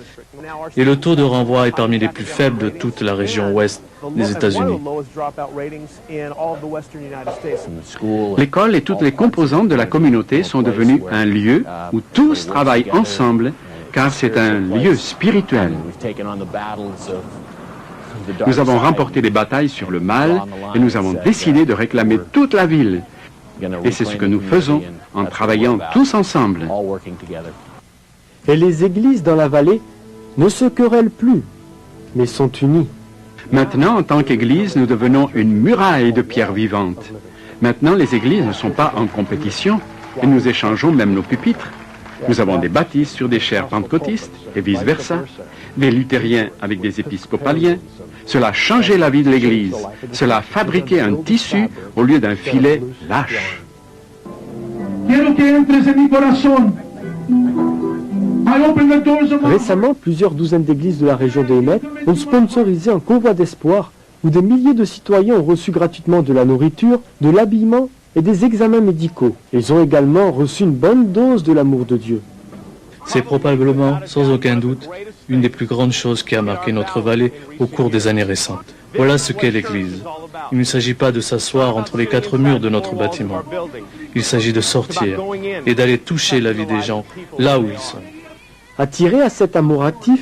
et le taux de renvoi est parmi les plus faibles de toute la région ouest des États-Unis. L'école et toutes les composantes de la communauté sont devenues un lieu où tous travaillent ensemble, car c'est un lieu spirituel. Nous avons remporté les batailles sur le mal et nous avons décidé de réclamer toute la ville. Et c'est ce que nous faisons en travaillant tous ensemble. Et les églises dans la vallée ne se querellent plus, mais sont unies. Maintenant, en tant qu'Église, nous devenons une muraille de pierres vivantes. Maintenant, les églises ne sont pas en compétition et nous échangeons même nos pupitres. Nous avons des baptistes sur des chaires pentecôtistes et vice-versa, des luthériens avec des épiscopaliens. Cela a changé la vie de l'Église. Cela a fabriqué un tissu au lieu d'un filet lâche. Récemment, plusieurs douzaines d'églises de la région de Hemet ont sponsorisé un convoi d'espoir où des milliers de citoyens ont reçu gratuitement de la nourriture, de l'habillement et des examens médicaux. Ils ont également reçu une bonne dose de l'amour de Dieu. C'est probablement, sans aucun doute, une des plus grandes choses qui a marqué notre vallée au cours des années récentes. Voilà ce qu'est l'Église. Il ne s'agit pas de s'asseoir entre les quatre murs de notre bâtiment. Il s'agit de sortir et d'aller toucher la vie des gens là où ils sont. Attirés à cet amour actif,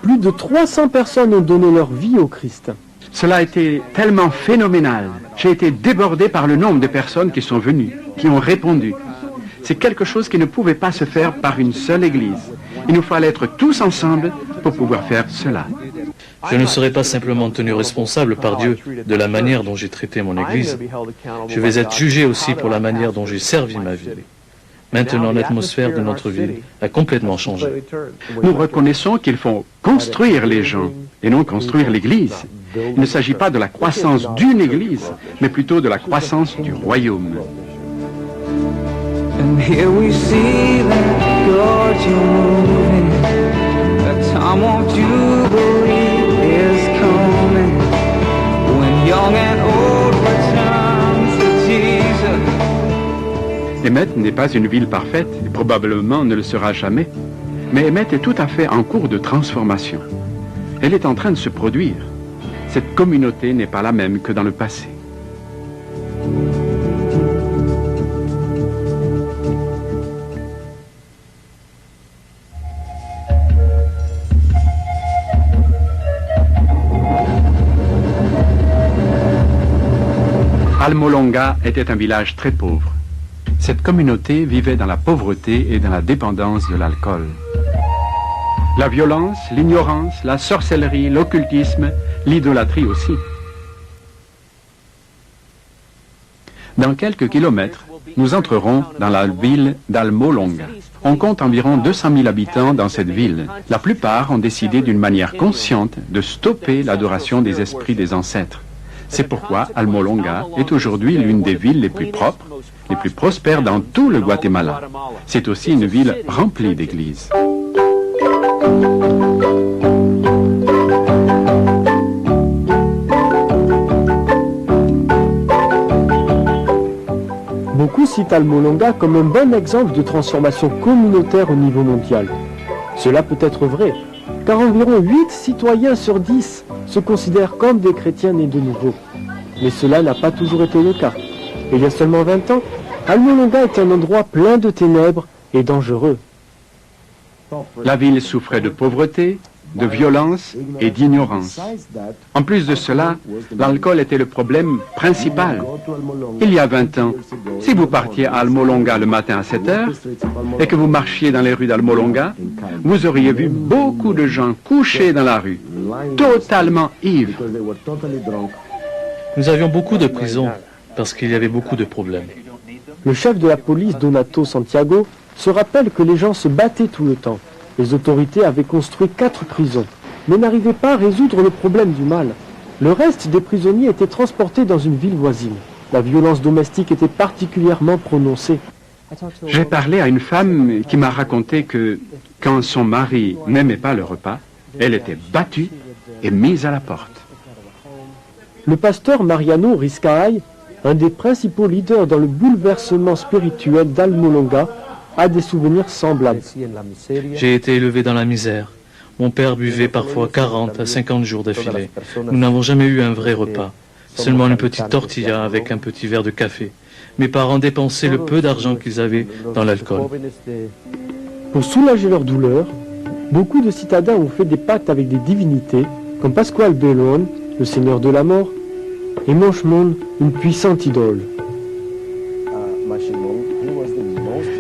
plus de 300 personnes ont donné leur vie au Christ. Cela a été tellement phénoménal. J'ai été débordé par le nombre de personnes qui sont venues, qui ont répondu. C'est quelque chose qui ne pouvait pas se faire par une seule église. Il nous fallait être tous ensemble pour pouvoir faire cela. Je ne serai pas simplement tenu responsable par Dieu de la manière dont j'ai traité mon église. Je vais être jugé aussi pour la manière dont j'ai servi ma vie. Maintenant, l'atmosphère de notre ville a complètement changé. Nous reconnaissons qu'il faut construire les gens et non construire l'église. Il ne s'agit pas de la croissance d'une église, mais plutôt de la croissance du royaume. And here we see that God you're moving. The time of Jubilee is coming. When young and old return to Jesus. Hemet n'est pas une ville parfaite, et probablement ne le sera jamais. Mais Hemet est tout à fait en cours de transformation. Elle est en train de se produire. Cette communauté n'est pas la même que dans le passé. Almolonga était un village très pauvre. Cette communauté vivait dans la pauvreté et dans la dépendance de l'alcool. La violence, l'ignorance, la sorcellerie, l'occultisme, l'idolâtrie aussi. Dans quelques kilomètres, nous entrerons dans la ville d'Almolonga. On compte environ 200 000 habitants dans cette ville. La plupart ont décidé d'une manière consciente de stopper l'adoration des esprits des ancêtres. C'est pourquoi Almolonga est aujourd'hui l'une des villes les plus propres, les plus prospères dans tout le Guatemala. C'est aussi une ville remplie d'églises. Beaucoup citent Almolonga comme un bon exemple de transformation communautaire au niveau mondial. Cela peut être vrai, car environ 8 citoyens sur 10 se considèrent comme des chrétiens nés de nouveau. Mais cela n'a pas toujours été le cas. Il y a seulement 20 ans, Almolonga était un endroit plein de ténèbres et dangereux. La ville souffrait de pauvreté, de violence et d'ignorance. En plus de cela, l'alcool était le problème principal. Il y a 20 ans, si vous partiez à Almolonga le matin à 7 heures et que vous marchiez dans les rues d'Almolonga, vous auriez vu beaucoup de gens couchés dans la rue, totalement ivres. Nous avions beaucoup de prisons parce qu'il y avait beaucoup de problèmes. Le chef de la police, Donato Santiago, se rappelle que les gens se battaient tout le temps. Les autorités avaient construit 4 prisons, mais n'arrivaient pas à résoudre le problème du mal. Le reste des prisonniers étaient transportés dans une ville voisine. La violence domestique était particulièrement prononcée. J'ai parlé à une femme qui m'a raconté que quand son mari n'aimait pas le repas, elle était battue et mise à la porte. Le pasteur Mariano Riscaay, un des principaux leaders dans le bouleversement spirituel d'Almolonga, a des souvenirs semblables. J'ai été élevé dans la misère. Mon père buvait parfois 40 à 50 jours d'affilée. Nous n'avons jamais eu un vrai repas, seulement une petite tortilla avec un petit verre de café. Mes parents dépensaient le peu d'argent qu'ils avaient dans l'alcool. Pour soulager leur douleur, beaucoup de citadins ont fait des pactes avec des divinités, comme Pascual Bellone, le seigneur de la mort, et Moshmon, une puissante idole.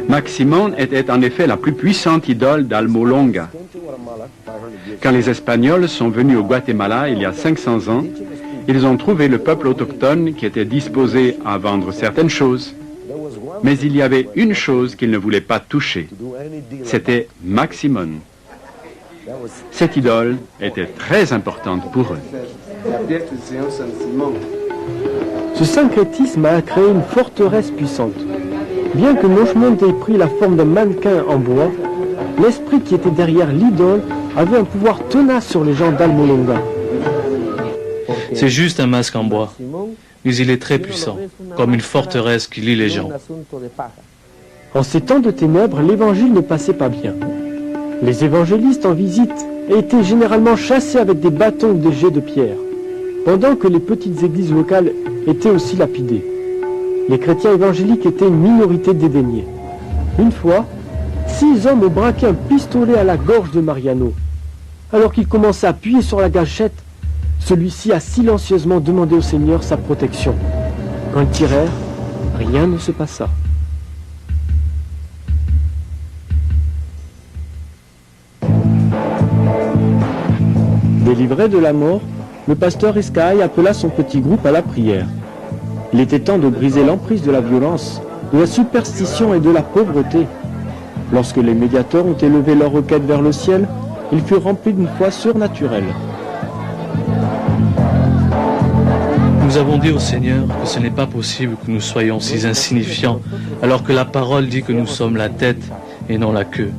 Maximon était en effet la plus puissante idole d'Almolonga. Quand les Espagnols sont venus au Guatemala il y a 500 ans, ils ont trouvé le peuple autochtone qui était disposé à vendre certaines choses. Mais il y avait une chose qu'ils ne voulaient pas toucher. C'était Maximon. Cette idole était très importante pour eux. Ce syncrétisme a créé une forteresse puissante. Bien que Moshmon ait pris la forme d'un mannequin en bois, l'esprit qui était derrière l'idole avait un pouvoir tenace sur les gens d'Almolonga. C'est juste un masque en bois, mais il est très puissant, comme une forteresse qui lie les gens. En ces temps de ténèbres, l'évangile ne passait pas bien. Les évangélistes en visite étaient généralement chassés avec des bâtons ou des jets de pierre, pendant que les petites églises locales étaient aussi lapidées. Les chrétiens évangéliques étaient une minorité dédaignée. Une fois, 6 hommes ont braqué un pistolet à la gorge de Mariano. Alors qu'il commençait à appuyer sur la gâchette, celui-ci a silencieusement demandé au Seigneur sa protection. Quand ils tirèrent, rien ne se passa. Délivré de la mort, le pasteur Riscaille appela son petit groupe à la prière. Il était temps de briser l'emprise de la violence, de la superstition et de la pauvreté. Lorsque les médiateurs ont élevé leur requête vers le ciel, ils furent remplis d'une foi surnaturelle. Nous avons dit au Seigneur que ce n'est pas possible que nous soyons si insignifiants, alors que la parole dit que nous sommes la tête et non la queue.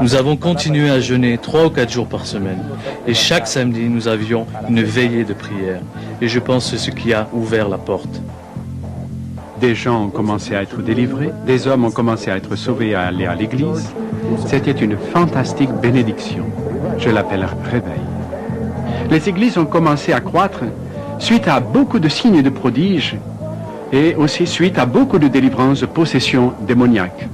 Nous avons continué à jeûner 3 ou 4 jours par semaine. Et chaque samedi, nous avions une veillée de prière. Et je pense que c'est ce qui a ouvert la porte. Des gens ont commencé à être délivrés, des hommes ont commencé à être sauvés et à aller à l'église. C'était une fantastique bénédiction. Je l'appelle réveil. Les églises ont commencé à croître suite à beaucoup de signes de prodiges et aussi suite à beaucoup de délivrances de possessions démoniaques.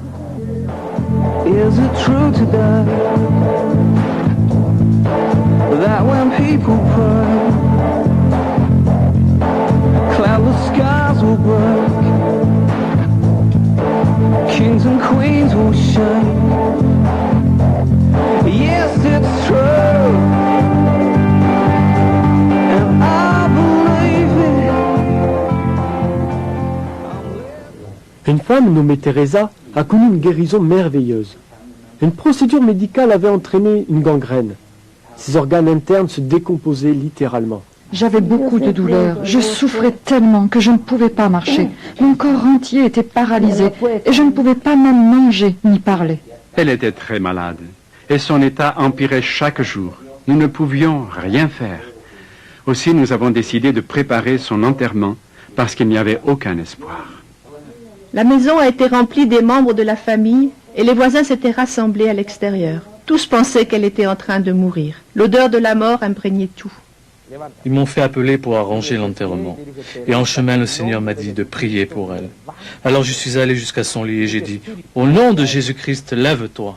Is it true today that when people pray, cloudless skies will break, kings and queens will shake? Yes, it's true, and I believe it. Une femme nommée Teresa a connu une guérison merveilleuse. Une procédure médicale avait entraîné une gangrène. Ses organes internes se décomposaient littéralement. J'avais beaucoup de douleurs. Je souffrais tellement que je ne pouvais pas marcher. Mon corps entier était paralysé et je ne pouvais pas même manger ni parler. Elle était très malade et son état empirait chaque jour. Nous ne pouvions rien faire. Aussi, nous avons décidé de préparer son enterrement parce qu'il n'y avait aucun espoir. La maison a été remplie des membres de la famille et les voisins s'étaient rassemblés à l'extérieur. Tous pensaient qu'elle était en train de mourir. L'odeur de la mort imprégnait tout. Ils m'ont fait appeler pour arranger l'enterrement. Et en chemin, le Seigneur m'a dit de prier pour elle. Alors je suis allé jusqu'à son lit et j'ai dit, « Au nom de Jésus-Christ, lève-toi ».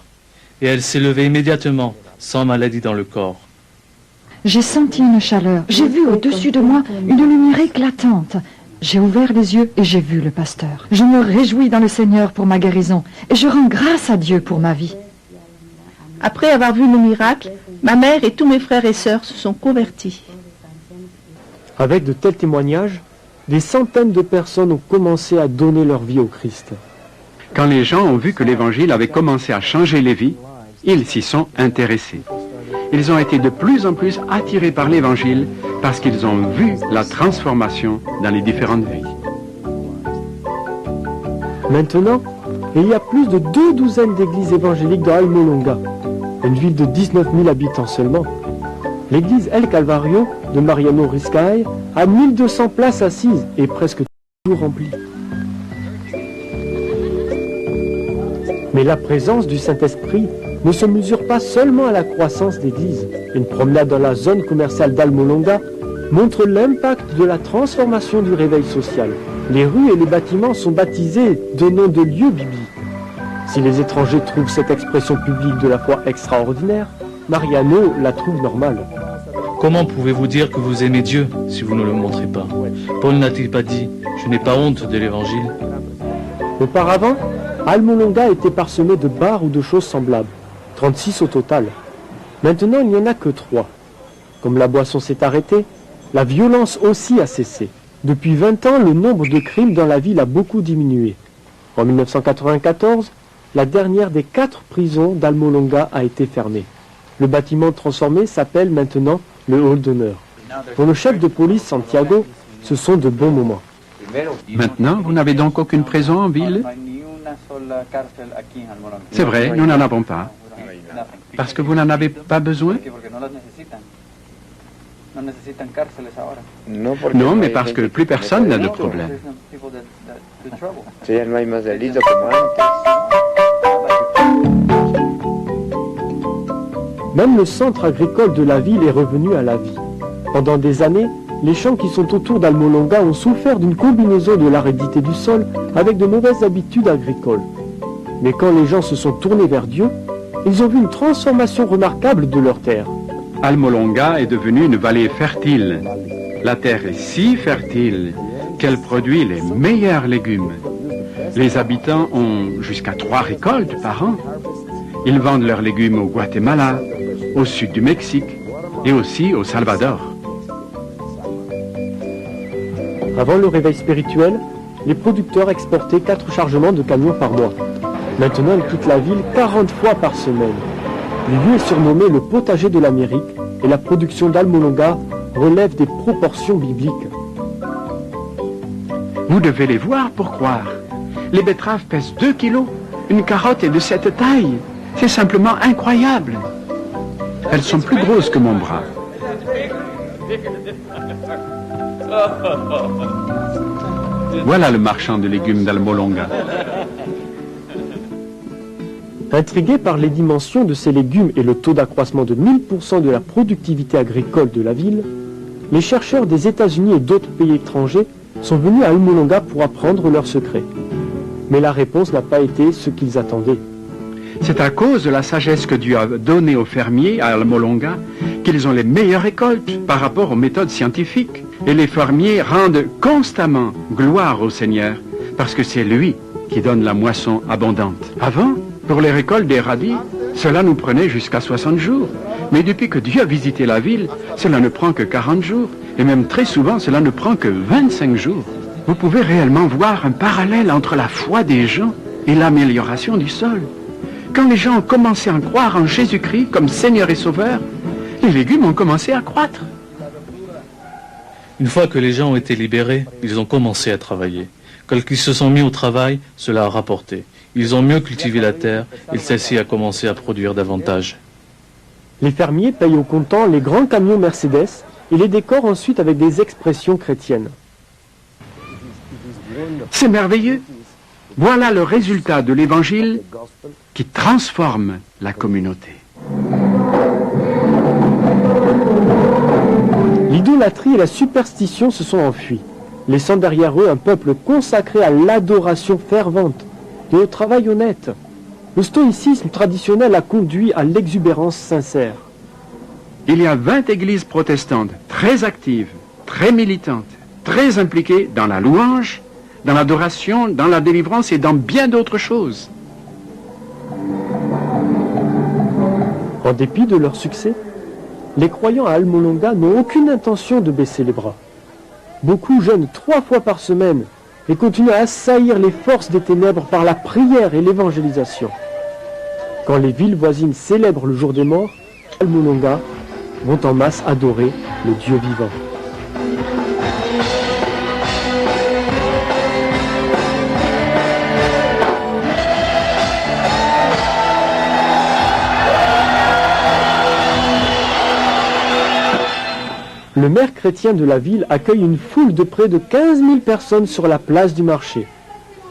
Et elle s'est levée immédiatement, sans maladie dans le corps. J'ai senti une chaleur. J'ai vu au-dessus de moi une lumière éclatante. J'ai ouvert les yeux et j'ai vu le pasteur. Je me réjouis dans le Seigneur pour ma guérison et je rends grâce à Dieu pour ma vie. Après avoir vu le miracle, ma mère et tous mes frères et sœurs se sont convertis. Avec de tels témoignages, des centaines de personnes ont commencé à donner leur vie au Christ. Quand les gens ont vu que l'Évangile avait commencé à changer les vies, ils s'y sont intéressés. Ils ont été de plus en plus attirés par l'Évangile parce qu'ils ont vu la transformation dans les différentes vies. Maintenant, il y a plus de 2 d'églises évangéliques dans Almolonga, une ville de 19 000 habitants seulement. L'église El Calvario de Mariano Riscaille a 1200 places assises et presque toujours remplies. Mais la présence du Saint-Esprit ne se mesure pas seulement à la croissance d'églises. Une promenade dans la zone commerciale d'Almolonga montre l'impact de la transformation du réveil social. Les rues et les bâtiments sont baptisés de noms de lieux bibliques. Si les étrangers trouvent cette expression publique de la foi extraordinaire, Mariano la trouve normale. Comment pouvez-vous dire que vous aimez Dieu si vous ne le montrez pas? Paul n'a-t-il pas dit « Je n'ai pas honte de l'Évangile » Auparavant, Almolonga était parsemé de bars ou de choses semblables, 36 au total. Maintenant, il n'y en a que 3. Comme la boisson s'est arrêtée, la violence aussi a cessé. Depuis 20 ans, le nombre de crimes dans la ville a beaucoup diminué. En 1994, la dernière des 4 prisons d'Almolonga a été fermée. Le bâtiment transformé s'appelle maintenant le hall d'honneur. Pour le chef de police Santiago, ce sont de bons moments. Maintenant, vous n'avez donc aucune prison en ville? C'est vrai, nous n'en avons pas. Parce que vous n'en avez pas besoin? Non, mais parce que plus personne n'a de problème. Même le centre agricole de la ville est revenu à la vie. Pendant des années, les champs qui sont autour d'Almolonga ont souffert d'une combinaison de l'aridité du sol avec de mauvaises habitudes agricoles. Mais quand les gens se sont tournés vers Dieu, ils ont vu une transformation remarquable de leurs terres. Almolonga est devenue une vallée fertile. La terre est si fertile qu'elle produit les meilleurs légumes. Les habitants ont jusqu'à 3 récoltes par an. Ils vendent leurs légumes au Guatemala, au sud du Mexique et aussi au Salvador. Avant le réveil spirituel, les producteurs exportaient 4 chargements de camions par mois. Maintenant, ils quittent la ville 40 fois par semaine. Le lieu est surnommé le potager de l'Amérique et la production d'Almolonga relève des proportions bibliques. Vous devez les voir pour croire. Les betteraves pèsent 2 kilos. Une carotte est de cette taille. C'est simplement incroyable. Elles sont plus grosses que mon bras. Voilà le marchand de légumes d'Almolonga. Intrigués par les dimensions de ces légumes et le taux d'accroissement de 1000% de la productivité agricole de la ville, les chercheurs des États-Unis et d'autres pays étrangers sont venus à Almolonga pour apprendre leurs secrets. Mais la réponse n'a pas été ce qu'ils attendaient. C'est à cause de la sagesse que Dieu a donnée aux fermiers à Almolonga qu'ils ont les meilleures récoltes par rapport aux méthodes scientifiques. Et les fermiers rendent constamment gloire au Seigneur parce que c'est lui qui donne la moisson abondante. Avant, pour les récoltes des radis, cela nous prenait jusqu'à 60 jours. Mais depuis que Dieu a visité la ville, cela ne prend que 40 jours. Et même très souvent, cela ne prend que 25 jours. Vous pouvez réellement voir un parallèle entre la foi des gens et l'amélioration du sol. Quand les gens ont commencé à croire en Jésus-Christ comme Seigneur et Sauveur, les légumes ont commencé à croître. Une fois que les gens ont été libérés, ils ont commencé à travailler. Quand ils se sont mis au travail, cela a rapporté. Ils ont mieux cultivé la terre et celle-ci a commencé à produire davantage. Les fermiers payent au comptant les grands camions Mercedes et les décorent ensuite avec des expressions chrétiennes. C'est merveilleux. Voilà le résultat de l'Évangile qui transforme la communauté. L'idolâtrie et la superstition se sont enfuis, laissant derrière eux un peuple consacré à l'adoration fervente et au travail honnête. Le stoïcisme traditionnel a conduit à l'exubérance sincère. Il y a 20 églises protestantes très actives, très militantes, très impliquées dans la louange, dans l'adoration, dans la délivrance et dans bien d'autres choses. En dépit de leur succès, les croyants à Almolonga n'ont aucune intention de baisser les bras. Beaucoup jeûnent 3 fois par semaine et continuent à assaillir les forces des ténèbres par la prière et l'évangélisation. Quand les villes voisines célèbrent le jour des morts, Almolonga vont en masse adorer le Dieu vivant. Le maire chrétien de la ville accueille une foule de près de 15 000 personnes sur la place du marché.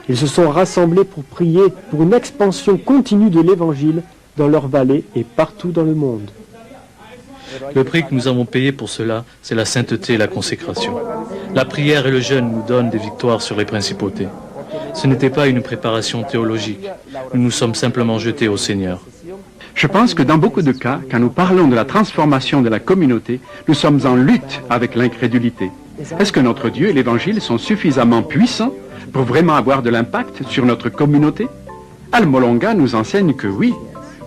Ils se sont rassemblés pour prier pour une expansion continue de l'Évangile dans leur vallée et partout dans le monde. Le prix que nous avons payé pour cela, c'est la sainteté et la consécration. La prière et le jeûne nous donnent des victoires sur les principautés. Ce n'était pas une préparation théologique. Nous nous sommes simplement jetés au Seigneur. Je pense que dans beaucoup de cas, quand nous parlons de la transformation de la communauté, nous sommes en lutte avec l'incrédulité. Est-ce que notre Dieu et l'Évangile sont suffisamment puissants pour vraiment avoir de l'impact sur notre communauté? Al-Molonga nous enseigne que oui.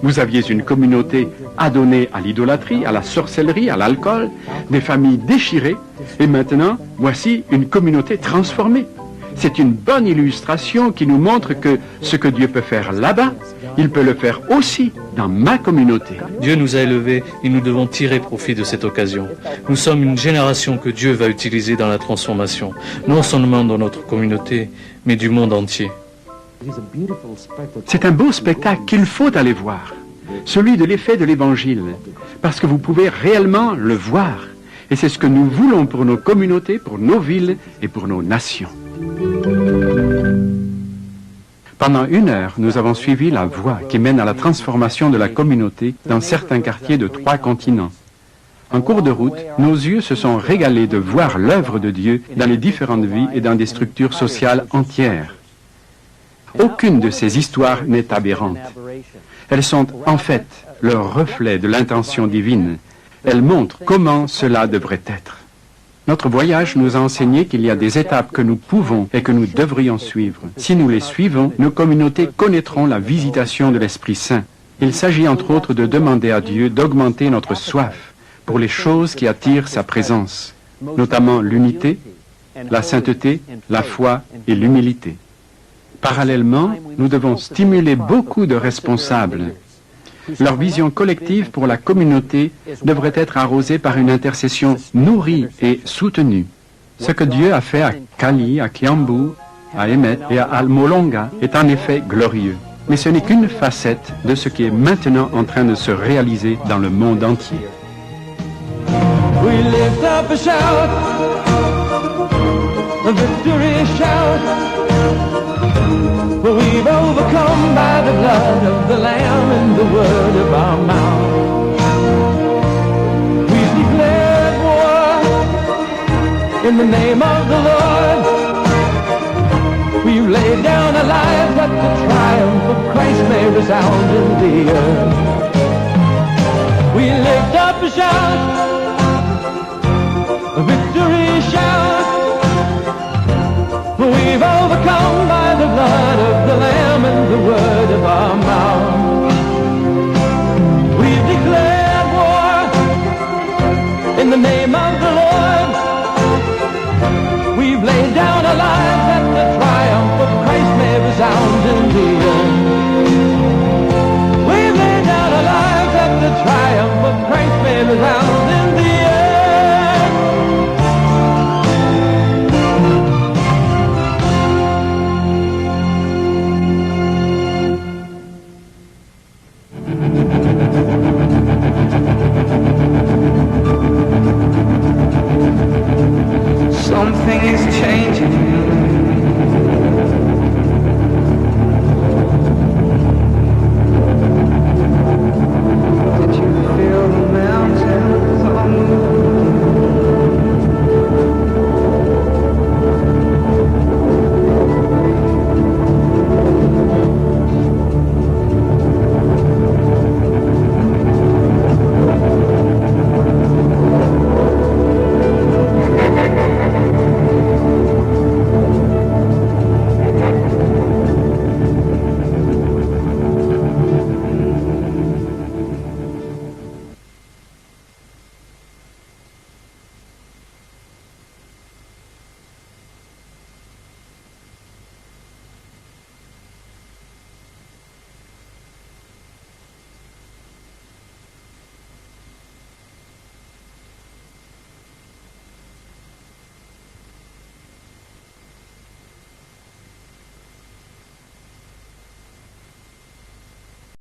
Vous aviez une communauté adonnée à l'idolâtrie, à la sorcellerie, à l'alcool, des familles déchirées, et maintenant, voici une communauté transformée. C'est une bonne illustration qui nous montre que ce que Dieu peut faire là-bas, il peut le faire aussi dans ma communauté. Dieu nous a élevés et nous devons tirer profit de cette occasion. Nous sommes une génération que Dieu va utiliser dans la transformation, non seulement dans notre communauté, mais du monde entier. C'est un beau spectacle qu'il faut aller voir, celui de l'effet de l'Évangile, parce que vous pouvez réellement le voir. Et c'est ce que nous voulons pour nos communautés, pour nos villes et pour nos nations. Pendant 1 heure, nous avons suivi la voie qui mène à la transformation de la communauté dans certains quartiers de 3 continents. En cours de route, nos yeux se sont régalés de voir l'œuvre de Dieu dans les différentes vies et dans des structures sociales entières. Aucune de ces histoires n'est aberrante. Elles sont en fait le reflet de l'intention divine. Elles montrent comment cela devrait être. Notre voyage nous a enseigné qu'il y a des étapes que nous pouvons et que nous devrions suivre. Si nous les suivons, nos communautés connaîtront la visitation de l'Esprit Saint. Il s'agit entre autres de demander à Dieu d'augmenter notre soif pour les choses qui attirent sa présence, notamment l'unité, la sainteté, la foi et l'humilité. Parallèlement, nous devons stimuler beaucoup de responsables. Leur vision collective pour la communauté devrait être arrosée par une intercession nourrie et soutenue. Ce que Dieu a fait à Kali, à Kiambu, à Emmet et à Al-Molonga est en effet glorieux. Mais ce n'est qu'une facette de ce qui est maintenant en train de se réaliser dans le monde entier. We lift up a shout, a victory shout. For we've overcome by the blood of the Lamb and the word of our mouth. We've declared war in the name of the Lord. We've laid down our lives that the triumph of Christ may resound in the earth. We lift up a shout,